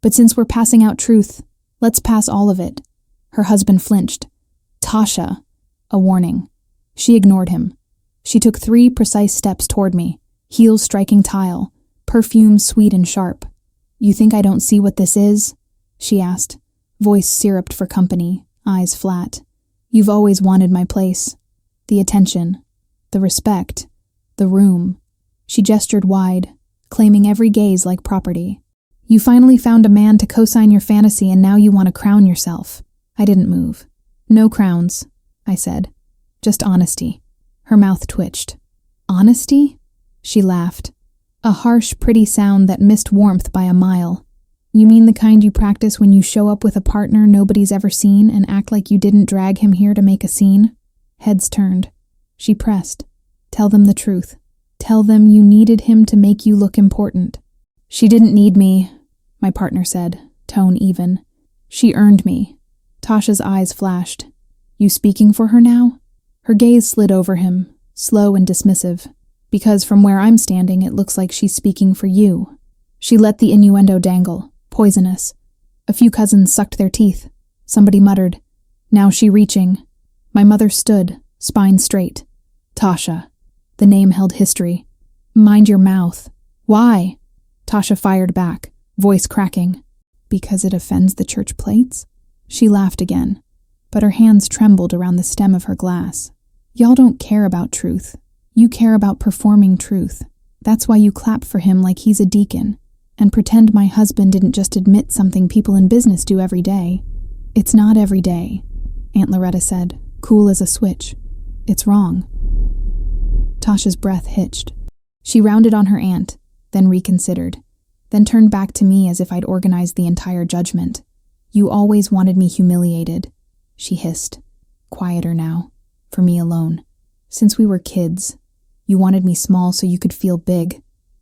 But since we're passing out truth, let's pass all of it. Her husband flinched. Tasha. A warning. She ignored him. She took 3 precise steps toward me, heels striking tile, perfume sweet and sharp. You think I don't see what this is? She asked, voice syruped for company, eyes flat. You've always wanted my place. The attention. The respect. The room. She gestured wide, claiming every gaze like property. You finally found a man to co-sign your fantasy and now you want to crown yourself. I didn't move. No crowns, I said. Just honesty. Her mouth twitched. Honesty? She laughed. A harsh, pretty sound that missed warmth by a mile. You mean the kind you practice when you show up with a partner nobody's ever seen and act like you didn't drag him here to make a scene? Heads turned. She pressed. Tell them the truth. Tell them you needed him to make you look important. She didn't need me, my partner said, tone even. She earned me. Tasha's eyes flashed. You speaking for her now? Her gaze slid over him, slow and dismissive, because from where I'm standing it looks like she's speaking for you. She let the innuendo dangle, poisonous. A few cousins sucked their teeth. Somebody muttered, now she reaching. My mother stood, spine straight. Tasha. The name held history. Mind your mouth. Why? Tasha fired back, voice cracking. Because it offends the church plates? She laughed again, but her hands trembled around the stem of her glass. Y'all don't care about truth. You care about performing truth. That's why you clap for him like he's a deacon, and pretend my husband didn't just admit something people in business do every day. It's not every day, Aunt Loretta said, cool as a switch. It's wrong. Tasha's breath hitched. She rounded on her aunt, then reconsidered, then turned back to me as if I'd organized the entire judgment. You always wanted me humiliated, she hissed, quieter now, for me alone. Since we were kids, you wanted me small so you could feel big.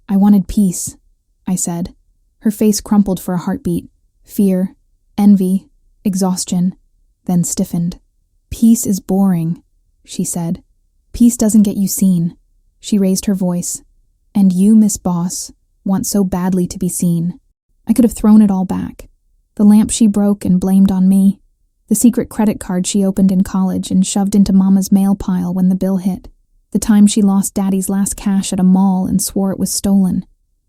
I wanted peace, I said. Her face crumpled for a heartbeat. Fear, envy, exhaustion, then stiffened. Peace is boring, she said. Peace doesn't get you seen. She raised her voice. And you, Miss Boss, want so badly to be seen. I could have thrown it all back. The lamp she broke and blamed on me. The secret credit card she opened in college and shoved into Mama's mail pile when the bill hit. The time she lost Daddy's last cash at a mall and swore it was stolen.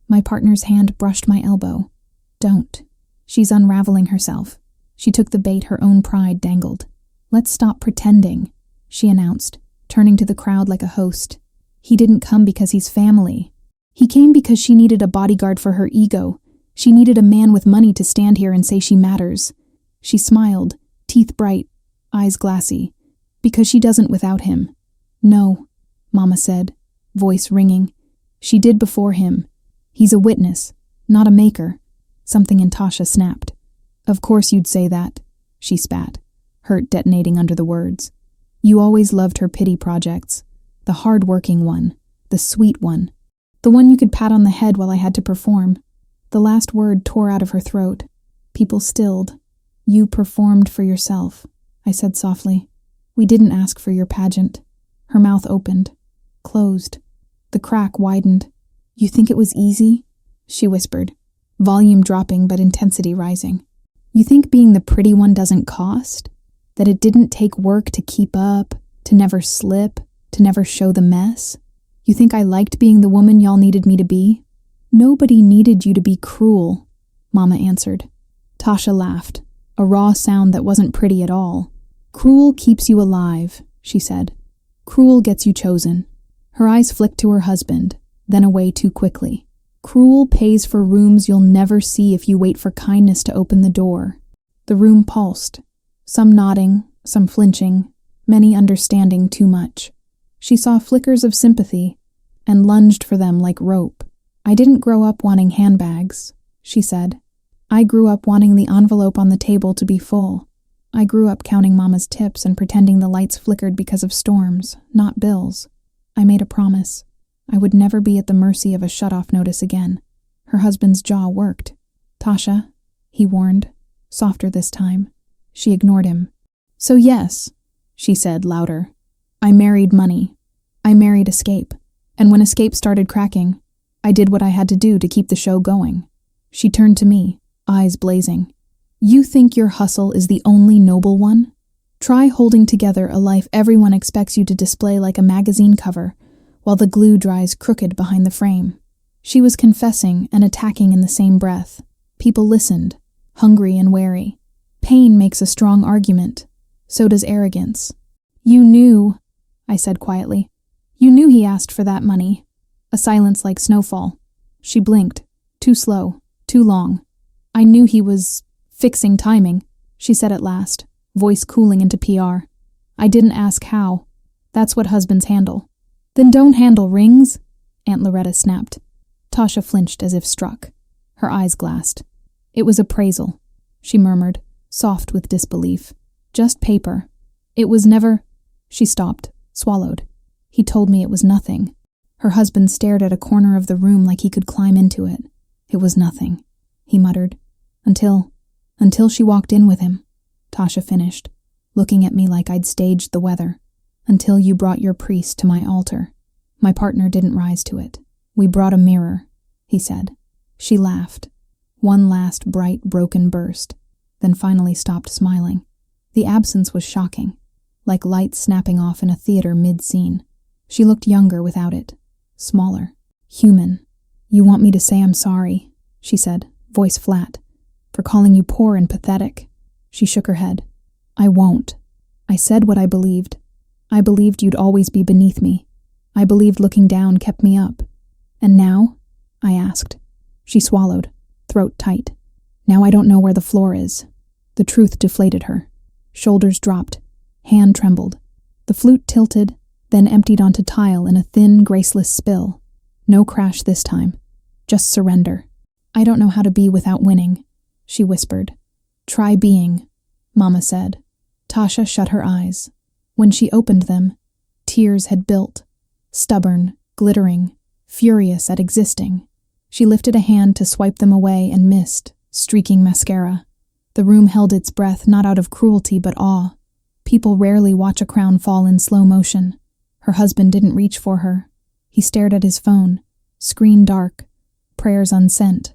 My partner's hand brushed my elbow. Don't. She's unraveling herself. She took the bait her own pride dangled. Let's stop pretending, she announced, turning to the crowd like a host. He didn't come because he's family. He came because she needed a bodyguard for her ego. She needed a man with money to stand here and say she matters. She smiled, teeth bright, eyes glassy. Because she doesn't without him. No, Mama said, voice ringing. She did before him. He's a witness, not a maker. Something in Tasha snapped. Of course you'd say that, she spat, hurt detonating under the words. You always loved her pity projects. The hard-working one, the sweet one, the one you could pat on the head while I had to perform. The last word tore out of her throat. People stilled. You performed for yourself, I said softly. We didn't ask for your pageant. Her mouth opened, closed. The crack widened. You think it was easy? She whispered, volume dropping but intensity rising. You think being the pretty one doesn't cost? That it didn't take work to keep up, to never slip, to never show the mess? You think I liked being the woman y'all needed me to be? Nobody needed you to be cruel, Mama answered. Tasha laughed, a raw sound that wasn't pretty at all. Cruel keeps you alive, she said. Cruel gets you chosen. Her eyes flicked to her husband, then away too quickly. Cruel pays for rooms you'll never see if you wait for kindness to open the door. The room pulsed, some nodding, some flinching, many understanding too much. She saw flickers of sympathy and lunged for them like rope. I didn't grow up wanting handbags, she said. I grew up wanting the envelope on the table to be full. I grew up counting Mama's tips and pretending the lights flickered because of storms, not bills. I made a promise. I would never be at the mercy of a shut-off notice again. Her husband's jaw worked. Tasha, he warned, softer this time. She ignored him. So yes, she said louder. I married money. I married escape. And when escape started cracking, I did what I had to do to keep the show going. She turned to me, eyes blazing. You think your hustle is the only noble one? Try holding together a life everyone expects you to display like a magazine cover, while the glue dries crooked behind the frame. She was confessing and attacking in the same breath. People listened, hungry and wary. Pain makes a strong argument. So does arrogance. You knew, I said quietly. You knew he asked for that money. A silence like snowfall. She blinked. Too slow. Too long. I knew he was fixing timing, she said at last, voice cooling into PR. I didn't ask how. That's what husbands handle. Then don't handle rings, Aunt Loretta snapped. Tasha flinched as if struck. Her eyes glassed. It was appraisal, she murmured, soft with disbelief. Just paper. It was never... She stopped, swallowed. He told me it was nothing. Her husband stared at a corner of the room like he could climb into it. It was nothing, he muttered. Until she walked in with him, Tasha finished, looking at me like I'd staged the weather. Until you brought your priest to my altar. My partner didn't rise to it. We brought a mirror, he said. She laughed. One last bright, broken burst, then finally stopped smiling. The absence was shocking, like lights snapping off in a theater mid-scene. She looked younger without it, smaller, human. You want me to say I'm sorry, she said, voice flat, for calling you poor and pathetic. She shook her head. I won't. I said what I believed. I believed you'd always be beneath me. I believed looking down kept me up. And now? I asked. She swallowed, throat tight. Now I don't know where the floor is. The truth deflated her. Shoulders dropped. Hand trembled. The flute tilted, then emptied onto tile in a thin, graceless spill. No crash this time. Just surrender. I don't know how to be without winning, she whispered. Try being, Mama said. Tasha shut her eyes. When she opened them, tears had built, stubborn, glittering, furious at existing. She lifted a hand to swipe them away and missed, streaking mascara. The room held its breath not out of cruelty but awe. People rarely watch a crown fall in slow motion. Her husband didn't reach for her. He stared at his phone, screen dark, prayers unsent.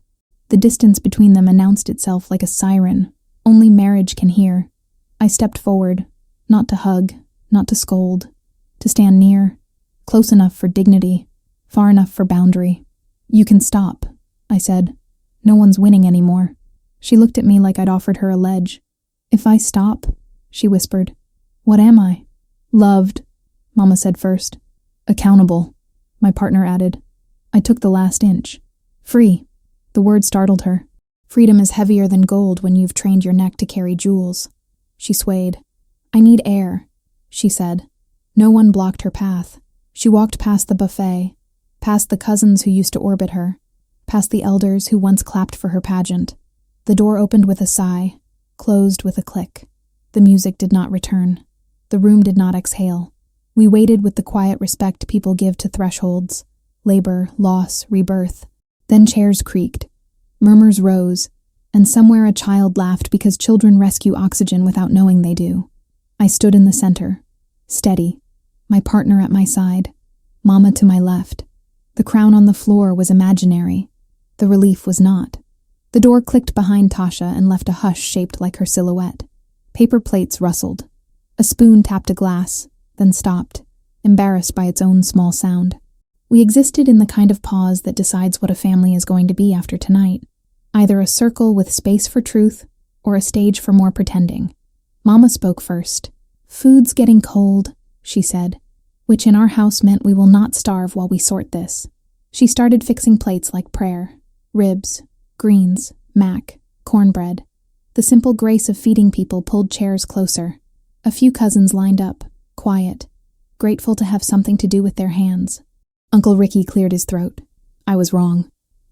The distance between them announced itself like a siren only marriage can hear. I stepped forward, not to hug, not to scold, to stand near, close enough for dignity, far enough for boundary. You can stop, I said. No one's winning anymore. She looked at me like I'd offered her a ledge. If I stop, she whispered, what am I? Loved, Mama said first. Accountable, my partner added. I took the last inch. Free. The word startled her. Freedom is heavier than gold when you've trained your neck to carry jewels. She swayed. I need air, she said. No one blocked her path. She walked past the buffet, past the cousins who used to orbit her, past the elders who once clapped for her pageant. The door opened with a sigh, closed with a click. The music did not return. The room did not exhale. We waited with the quiet respect people give to thresholds, labor, loss, rebirth. Then chairs creaked. Murmurs rose, and somewhere a child laughed because children rescue oxygen without knowing they do. I stood in the center, steady, my partner at my side, Mama to my left. The crown on the floor was imaginary. The relief was not. The door clicked behind Tasha and left a hush shaped like her silhouette. Paper plates rustled. A spoon tapped a glass, then stopped, embarrassed by its own small sound. We existed in the kind of pause that decides what a family is going to be after tonight. Either a circle with space for truth, or a stage for more pretending. Mama spoke first. Food's getting cold, she said, which in our house meant we will not starve while we sort this. She started fixing plates like prayer. Ribs, greens, mac, cornbread. The simple grace of feeding people pulled chairs closer. A few cousins lined up, quiet, grateful to have something to do with their hands. Uncle Ricky cleared his throat. I was wrong.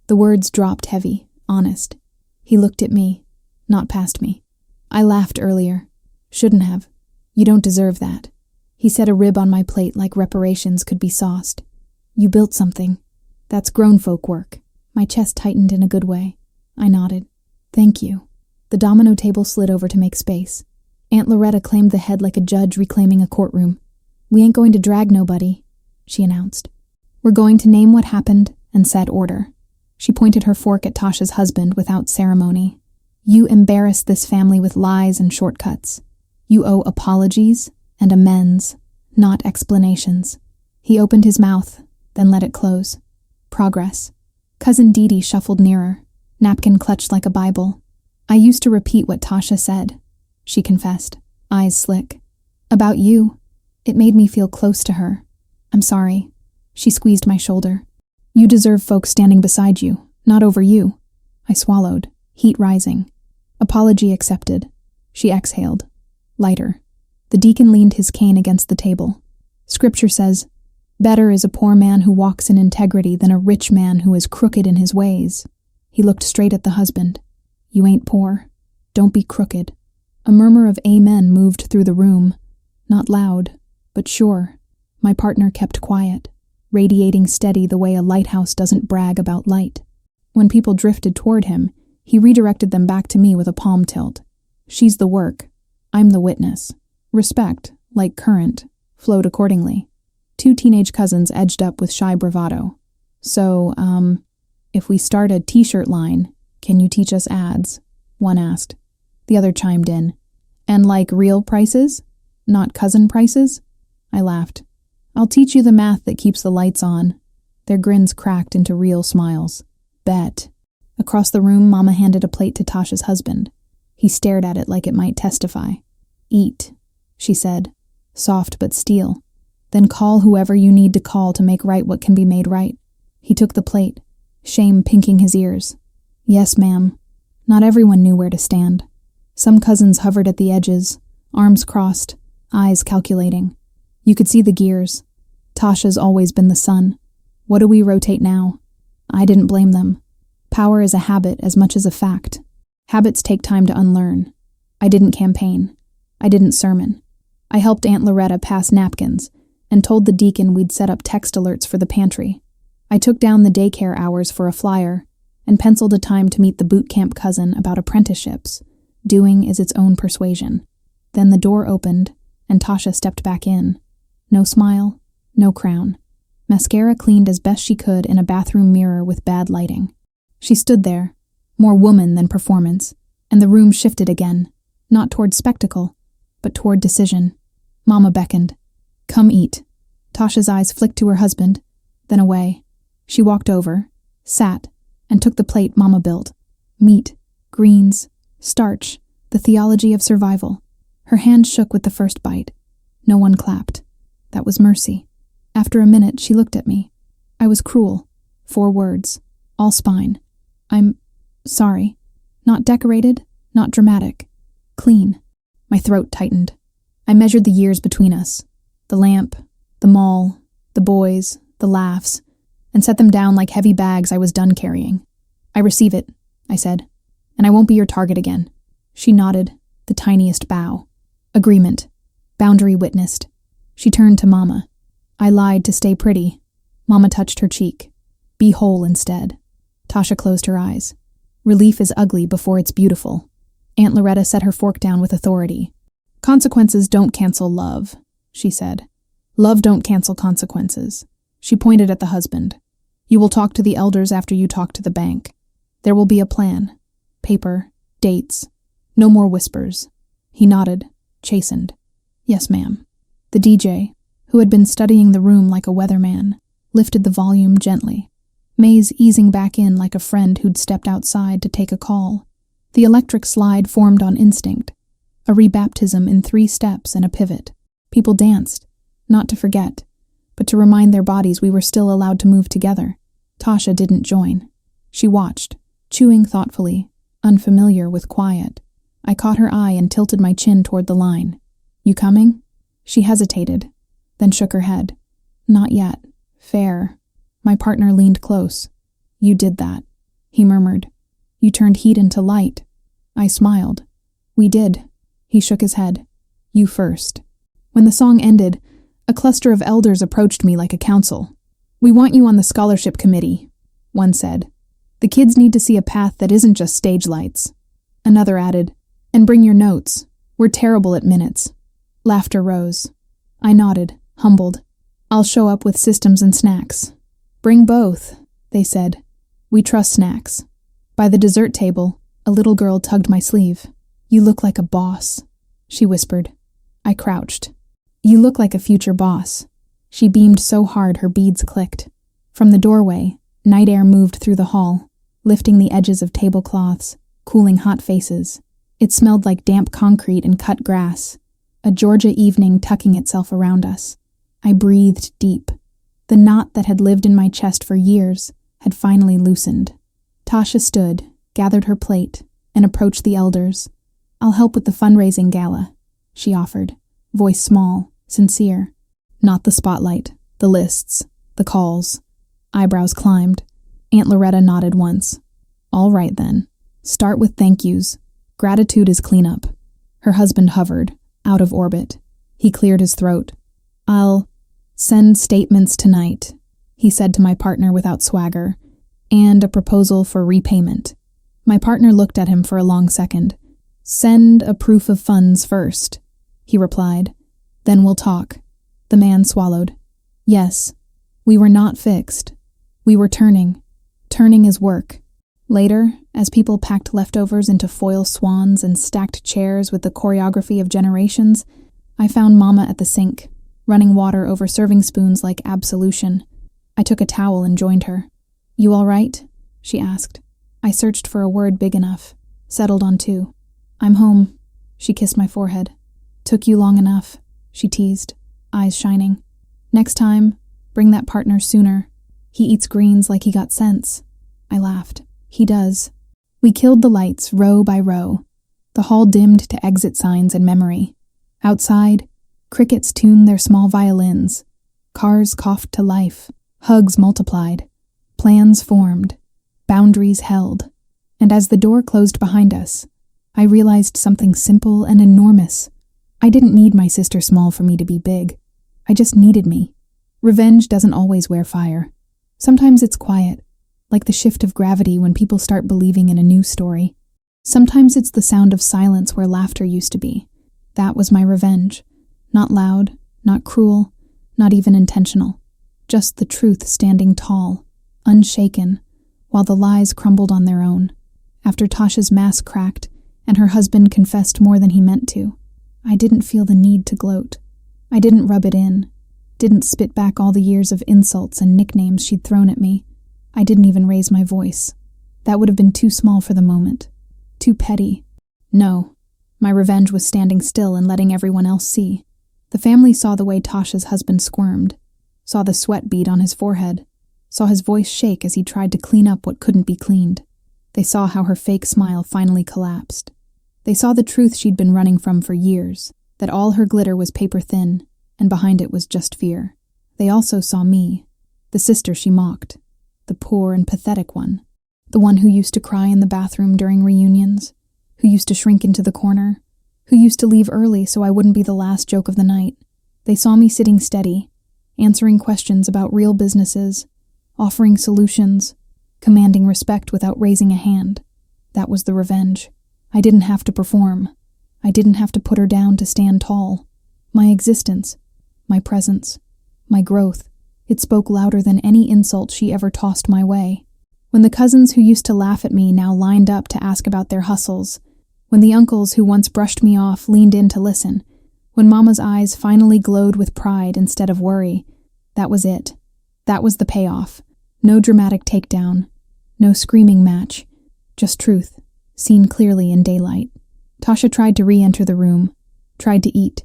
The words dropped heavy, honest. He looked at me, not past me. I laughed earlier. Shouldn't have. You don't deserve that. He set a rib on my plate like reparations could be sauced. You built something. That's grown folk work. My chest tightened in a good way. I nodded. Thank you. The domino table slid over to make space. Aunt Loretta claimed the head like a judge reclaiming a courtroom. "We ain't going to drag nobody," she announced. "We're going to name what happened and set order." She pointed her fork at Tasha's husband without ceremony. "You embarrassed this family with lies and shortcuts. You owe apologies and amends, not explanations." He opened his mouth, then let it close. Progress. Cousin Dee Dee shuffled nearer, napkin clutched like a Bible. "I used to repeat what Tasha said," she confessed, eyes slick. "About you. It made me feel close to her. I'm sorry." She squeezed my shoulder. "You deserve folks standing beside you, not over you." I swallowed, heat rising. Apology accepted. She exhaled. Lighter. The deacon leaned his cane against the table. "Scripture says, 'Better is a poor man who walks in integrity than a rich man who is crooked in his ways.'" He looked straight at the husband. "You ain't poor. Don't be crooked." A murmur of amen moved through the room. Not loud, but sure. My partner kept quiet, radiating steady the way a lighthouse doesn't brag about light. When people drifted toward him, he redirected them back to me with a palm tilt. "She's the work. I'm the witness." Respect, like current, flowed accordingly. Two teenage cousins edged up with shy bravado. "So, if we start a t-shirt line, can you teach us ads?" one asked. The other chimed in. "And like real prices? Not cousin prices?" I laughed. "I'll teach you the math that keeps the lights on." Their grins cracked into real smiles. "Bet." Across the room, Mama handed a plate to Tasha's husband. He stared at it like it might testify. "Eat," she said, soft but steel. "Then call whoever you need to call to make right what can be made right." He took the plate, shame pinking his ears. "Yes, ma'am." Not everyone knew where to stand. Some cousins hovered at the edges, arms crossed, eyes calculating. You could see the gears. Tasha's always been the sun. What do we rotate now? I didn't blame them. Power is a habit as much as a fact. Habits take time to unlearn. I didn't campaign. I didn't sermon. I helped Aunt Loretta pass napkins and told the deacon we'd set up text alerts for the pantry. I took down the daycare hours for a flyer and penciled a time to meet the boot camp cousin about apprenticeships. Doing is its own persuasion. Then the door opened and Tasha stepped back in. No smile, no crown. Mascara cleaned as best she could in a bathroom mirror with bad lighting. She stood there, more woman than performance, and the room shifted again, not toward spectacle, but toward decision. Mama beckoned. "Come eat." Tasha's eyes flicked to her husband, then away. She walked over, sat, and took the plate Mama built. Meat, greens, starch, the theology of survival. Her hand shook with the first bite. No one clapped. That was mercy. After a minute, she looked at me. I was cruel. 4 words, all spine. "I'm sorry. Not decorated, not dramatic. Clean." My throat tightened. I measured the years between us. The lamp, the mall, the boys, the laughs, and set them down like heavy bags I was done carrying. "I receive it," I said, "and I won't be your target again." She nodded, the tiniest bow. Agreement. Boundary witnessed. She turned to Mama. I lied to stay pretty. Mama touched her cheek. "Be whole instead." Tasha closed her eyes. Relief is ugly before it's beautiful. Aunt Loretta set her fork down with authority. "Consequences don't cancel love," she said. "Love don't cancel consequences." She pointed at the husband. "You will talk to the elders after you talk to the bank. There will be a plan. Paper, dates. No more whispers." He nodded, chastened. "Yes, ma'am." The DJ, who had been studying the room like a weatherman, lifted the volume gently. Maze easing back in like a friend who'd stepped outside to take a call. The electric slide formed on instinct. A rebaptism in 3 steps and a pivot. People danced, not to forget, but to remind their bodies we were still allowed to move together. Tasha didn't join. She watched, chewing thoughtfully, unfamiliar with quiet. I caught her eye and tilted my chin toward the line. "You coming?" She hesitated, then shook her head. "Not yet. Fair." My partner leaned close. "You did that," he murmured. "You turned heat into light." I smiled. "We did." He shook his head. "You first." When the song ended, a cluster of elders approached me like a council. "We want you on the scholarship committee," one said. "The kids need to see a path that isn't just stage lights." Another added, "And bring your notes. We're terrible at minutes." Laughter rose. I nodded, humbled. "I'll show up with systems and snacks." "Bring both," they said. "We trust snacks." By the dessert table, a little girl tugged my sleeve. "You look like a boss," she whispered. I crouched. "You look like a future boss." She beamed so hard her beads clicked. From the doorway, night air moved through the hall, lifting the edges of tablecloths, cooling hot faces. It smelled like damp concrete and cut grass, a Georgia evening tucking itself around us. I breathed deep. The knot that had lived in my chest for years had finally loosened. Tasha stood, gathered her plate, and approached the elders. "I'll help with the fundraising gala," she offered, voice small, sincere. Not the spotlight, the lists, the calls. Eyebrows climbed. Aunt Loretta nodded once. "All right then. Start with thank yous. Gratitude is cleanup." Her husband hovered, out of orbit. He cleared his throat. "I'll send statements tonight," he said to my partner without swagger, "and a proposal for repayment." My partner looked at him for a long second. "Send a proof of funds first," he replied. "Then we'll talk." The man swallowed. Yes, we were not fixed. We were turning. Turning is work. Later, as people packed leftovers into foil swans and stacked chairs with the choreography of generations, I found Mama at the sink, running water over serving spoons like absolution. I took a towel and joined her. "You all right?" she asked. I searched for a word big enough, settled on two. "I'm home." She kissed my forehead. "Took you long enough," she teased, eyes shining. "Next time, bring that partner sooner. He eats greens like he got sense." I laughed. "He does." We killed the lights row by row. The hall dimmed to exit signs and memory. Outside, crickets tuned their small violins. Cars coughed to life. Hugs multiplied. Plans formed. Boundaries held. And as the door closed behind us, I realized something simple and enormous. I didn't need my sister small for me to be big. I just needed me. Revenge doesn't always wear fire. Sometimes it's quiet, like the shift of gravity when people start believing in a new story. Sometimes it's the sound of silence where laughter used to be. That was my revenge. Not loud, not cruel, not even intentional. Just the truth standing tall, unshaken, while the lies crumbled on their own. After Tasha's mask cracked and her husband confessed more than he meant to, I didn't feel the need to gloat. I didn't rub it in, didn't spit back all the years of insults and nicknames she'd thrown at me. I didn't even raise my voice. That would have been too small for the moment. Too petty. No, my revenge was standing still and letting everyone else see. The family saw the way Tasha's husband squirmed, saw the sweat bead on his forehead, saw his voice shake as he tried to clean up what couldn't be cleaned. They saw how her fake smile finally collapsed. They saw the truth she'd been running from for years, that all her glitter was paper thin, and behind it was just fear. They also saw me, the sister she mocked, the poor and pathetic one, the one who used to cry in the bathroom during reunions, who used to shrink into the corner, who used to leave early so I wouldn't be the last joke of the night. They saw me sitting steady, answering questions about real businesses, offering solutions, commanding respect without raising a hand. That was the revenge. I didn't have to perform. I didn't have to put her down to stand tall. My existence, my presence, my growth, it spoke louder than any insult she ever tossed my way. When the cousins who used to laugh at me now lined up to ask about their hustles, when the uncles who once brushed me off leaned in to listen, when Mama's eyes finally glowed with pride instead of worry, that was it. That was the payoff. No dramatic takedown. No screaming match. Just truth, seen clearly in daylight. Tasha tried to re-enter the room, tried to eat,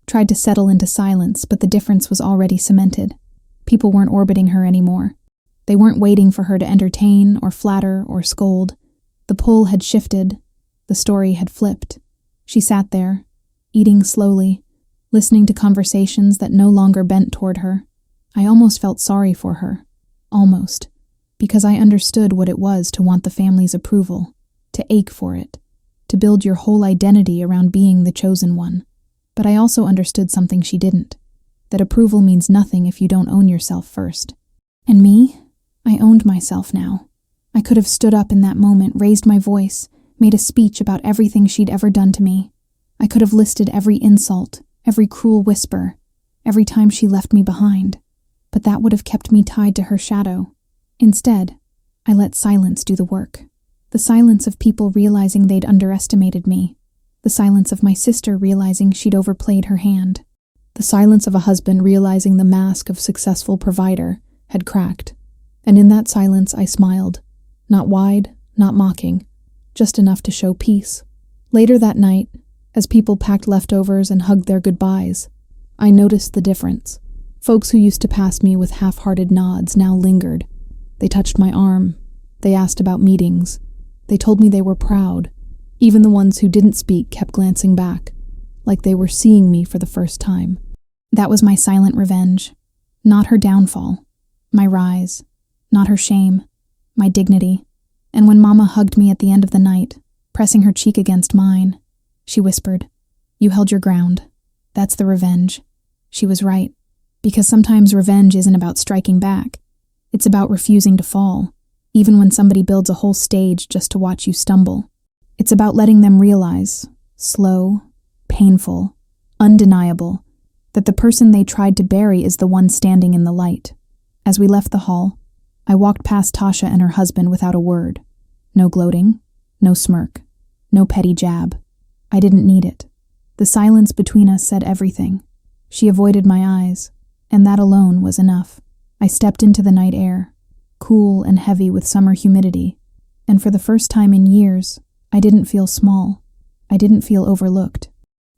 tried to settle into silence, but the difference was already cemented. People weren't orbiting her anymore. They weren't waiting for her to entertain or flatter or scold. The pull had shifted. The story had flipped. She sat there, eating slowly, listening to conversations that no longer bent toward her. I almost felt sorry for her. Almost. Because I understood what it was to want the family's approval, to ache for it, to build your whole identity around being the chosen one. But I also understood something she didn't, that approval means nothing if you don't own yourself first. And me? I owned myself now. I could have stood up in that moment, raised my voice, made a speech about everything she'd ever done to me. I could have listed every insult, every cruel whisper, every time she left me behind, but that would have kept me tied to her shadow. Instead, I let silence do the work. The silence of people realizing they'd underestimated me. The silence of my sister realizing she'd overplayed her hand. The silence of a husband realizing the mask of successful provider had cracked. And in that silence I smiled. Not wide, not mocking, just enough to show peace. Later that night, as people packed leftovers and hugged their goodbyes, I noticed the difference. Folks who used to pass me with half-hearted nods now lingered. They touched my arm. They asked about meetings. They told me they were proud. Even the ones who didn't speak kept glancing back, like they were seeing me for the first time. That was my silent revenge. Not her downfall. My rise. Not her shame. My dignity. And when Mama hugged me at the end of the night, pressing her cheek against mine, she whispered, "You held your ground. That's the revenge." She was right, because sometimes revenge isn't about striking back. It's about refusing to fall, even when somebody builds a whole stage just to watch you stumble. It's about letting them realize, slow, painful, undeniable, that the person they tried to bury is the one standing in the light. As we left the hall, I walked past Tasha and her husband without a word. No gloating, no smirk, no petty jab. I didn't need it. The silence between us said everything. She avoided my eyes, and that alone was enough. I stepped into the night air, cool and heavy with summer humidity, and for the first time in years, I didn't feel small. I didn't feel overlooked.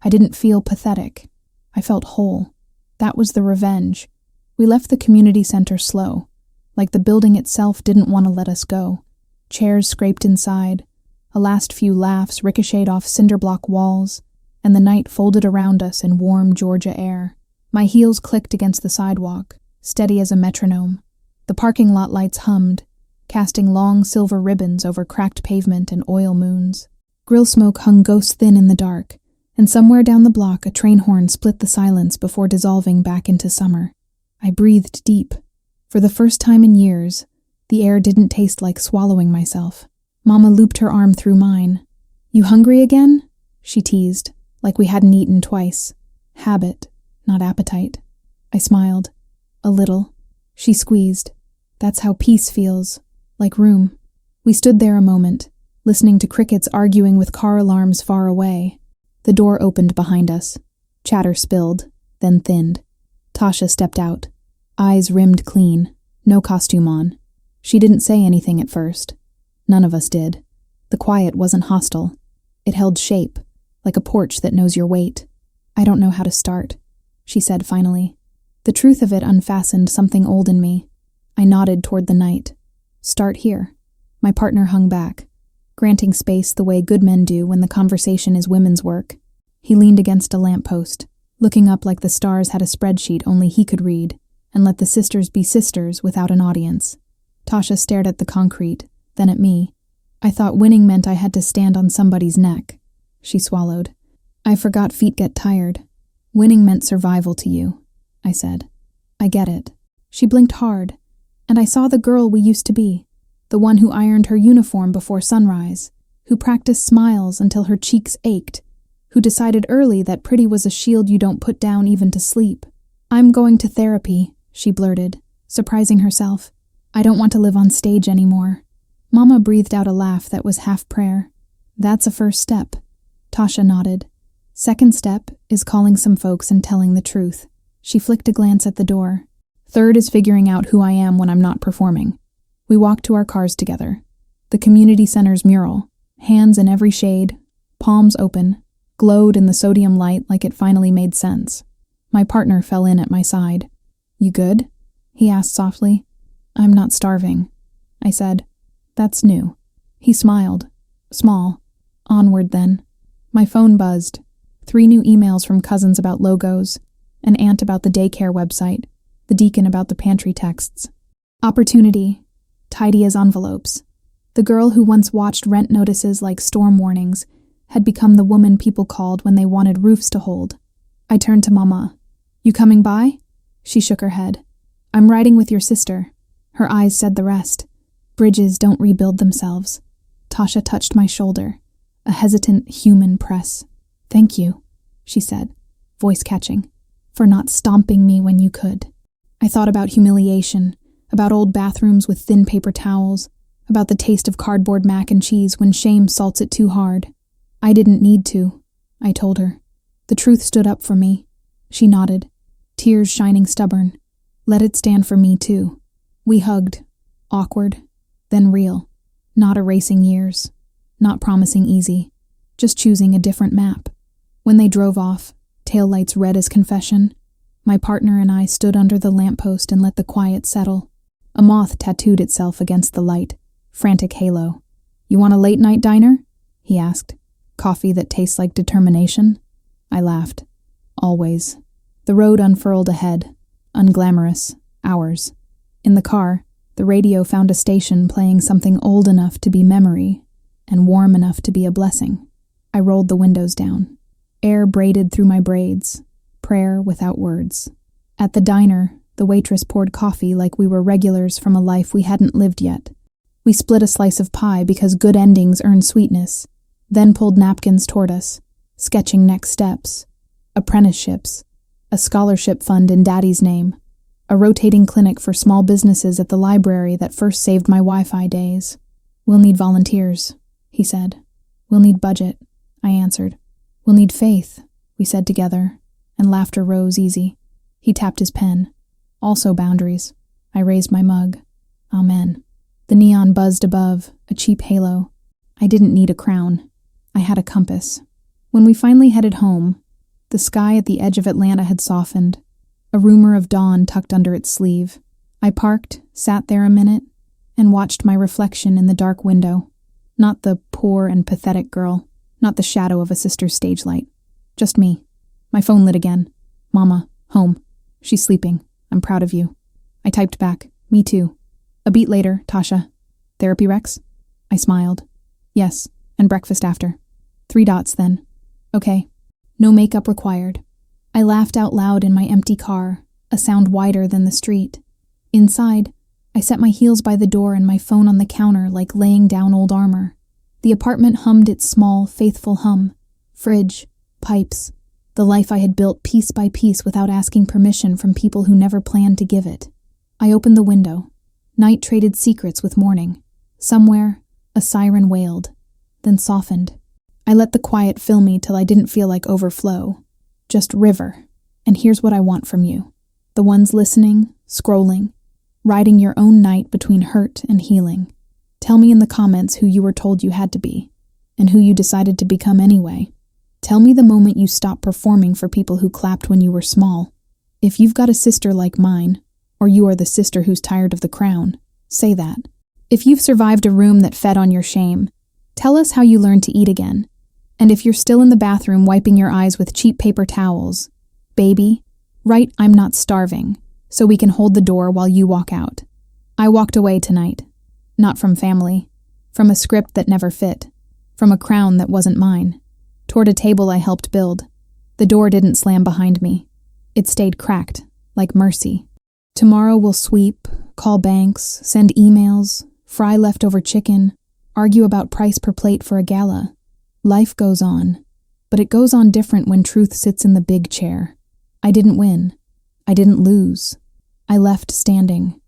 I didn't feel pathetic. I felt whole. That was the revenge. We left the community center slow, like the building itself didn't want to let us go. Chairs scraped inside, a last few laughs ricocheted off cinder-block walls, and the night folded around us in warm Georgia air. My heels clicked against the sidewalk, steady as a metronome. The parking lot lights hummed, casting long silver ribbons over cracked pavement and oil moons. Grill smoke hung ghost-thin in the dark, and somewhere down the block a train horn split the silence before dissolving back into summer. I breathed deep. For the first time in years, the air didn't taste like swallowing myself. Mama looped her arm through mine. "You hungry again?" she teased, like we hadn't eaten twice. Habit, not appetite. I smiled. "A little." She squeezed. "That's how peace feels. Like room." We stood there a moment, listening to crickets arguing with car alarms far away. The door opened behind us. Chatter spilled, then thinned. Tasha stepped out, eyes rimmed clean, no costume on. She didn't say anything at first. None of us did. The quiet wasn't hostile. It held shape, like a porch that knows your weight. "I don't know how to start," she said finally. The truth of it unfastened something old in me. I nodded toward the night. "Start here." My partner hung back, granting space the way good men do when the conversation is women's work. He leaned against a lamppost, looking up like the stars had a spreadsheet only he could read, and let the sisters be sisters without an audience. Tasha stared at the concrete, then at me. "I thought winning meant I had to stand on somebody's neck." She swallowed. "I forgot feet get tired. Winning meant survival to you," I said. "I get it." She blinked hard, and I saw the girl we used to be, the one who ironed her uniform before sunrise, who practiced smiles until her cheeks ached, who decided early that pretty was a shield you don't put down even to sleep. "I'm going to therapy," she blurted, surprising herself. "I don't want to live on stage anymore." Mama breathed out a laugh that was half prayer. "That's a first step." Tasha nodded. "Second step is calling some folks and telling the truth." She flicked a glance at the door. "Third is figuring out who I am when I'm not performing." We walked to our cars together. The community center's mural, hands in every shade, palms open, glowed in the sodium light like it finally made sense. My partner fell in at my side. "You good?" he asked softly. "I'm not starving," I said. "That's new." He smiled. Small. Onward then. My phone buzzed. 3 new emails from cousins about logos, an aunt about the daycare website, the deacon about the pantry texts. Opportunity. Tidy as envelopes. The girl who once watched rent notices like storm warnings had become the woman people called when they wanted roofs to hold. I turned to Mama. "You coming by?" She shook her head. "I'm riding with your sister." Her eyes said the rest. "Bridges don't rebuild themselves." Tasha touched my shoulder. a hesitant human press. "Thank you," she said, voice catching, "for not stomping me when you could." I thought about humiliation, about old bathrooms with thin paper towels, about the taste of cardboard mac and cheese when shame salts it too hard. "I didn't need to," I told her. "The truth stood up for me." She nodded, tears shining stubborn. "Let it stand for me, too." We hugged, awkward, then real, not erasing years, not promising easy, just choosing a different map. When they drove off, taillights red as confession, my partner and I stood under the lamppost and let the quiet settle. A moth tattooed itself against the light, frantic halo. "You want a late-night diner?" he asked. "Coffee that tastes like determination?" I laughed. Always. The road unfurled ahead, unglamorous, ours. In the car, the radio found a station playing something old enough to be memory and warm enough to be a blessing. I rolled the windows down. Air braided through my braids, prayer without words. At the diner, the waitress poured coffee like we were regulars from a life we hadn't lived yet. We split a slice of pie because good endings earn sweetness, then pulled napkins toward us, sketching next steps. Apprenticeships, a scholarship fund in Daddy's name, a rotating clinic for small businesses at the library that first saved my Wi-Fi days. "We'll need volunteers," he said. "We'll need budget," I answered. "We'll need faith," we said together, and laughter rose easy. He tapped his pen. "Also boundaries." I raised my mug. Amen. The neon buzzed above, a cheap halo. I didn't need a crown. I had a compass. When we finally headed home, the sky at the edge of Atlanta had softened, a rumor of dawn tucked under its sleeve. I parked, sat there a minute, and watched my reflection in the dark window. Not the poor and pathetic girl, not the shadow of a sister's stage light. Just me. My phone lit again. "Mama, home. She's sleeping. I'm proud of you." I typed back, "Me too." A beat later, Tasha. "Therapy Rex?" I smiled. "Yes, and breakfast after." 3 dots then. "Okay. No makeup required." I laughed out loud in my empty car, a sound wider than the street. Inside, I set my heels by the door and my phone on the counter like laying down old armor. The apartment hummed its small, faithful hum. Fridge, pipes, the life I had built piece by piece without asking permission from people who never planned to give it. I opened the window. Night traded secrets with morning. Somewhere, a siren wailed, then softened. I let the quiet fill me till I didn't feel like overflow. Just river. And here's what I want from you. The ones listening, scrolling, riding your own night between hurt and healing. Tell me in the comments who you were told you had to be, and who you decided to become anyway. Tell me the moment you stopped performing for people who clapped when you were small. If you've got a sister like mine, or you are the sister who's tired of the crown, say that. If you've survived a room that fed on your shame, tell us how you learned to eat again. And if you're still in the bathroom wiping your eyes with cheap paper towels, baby, write "I'm not starving," so we can hold the door while you walk out. I walked away tonight. Not from family, from a script that never fit, from a crown that wasn't mine, toward a table I helped build. The door didn't slam behind me. It stayed cracked, like mercy. Tomorrow we'll sweep, call banks, send emails, fry leftover chicken, argue about price per plate for a gala. Life goes on, but it goes on different when truth sits in the big chair. I didn't win. I didn't lose. I left standing.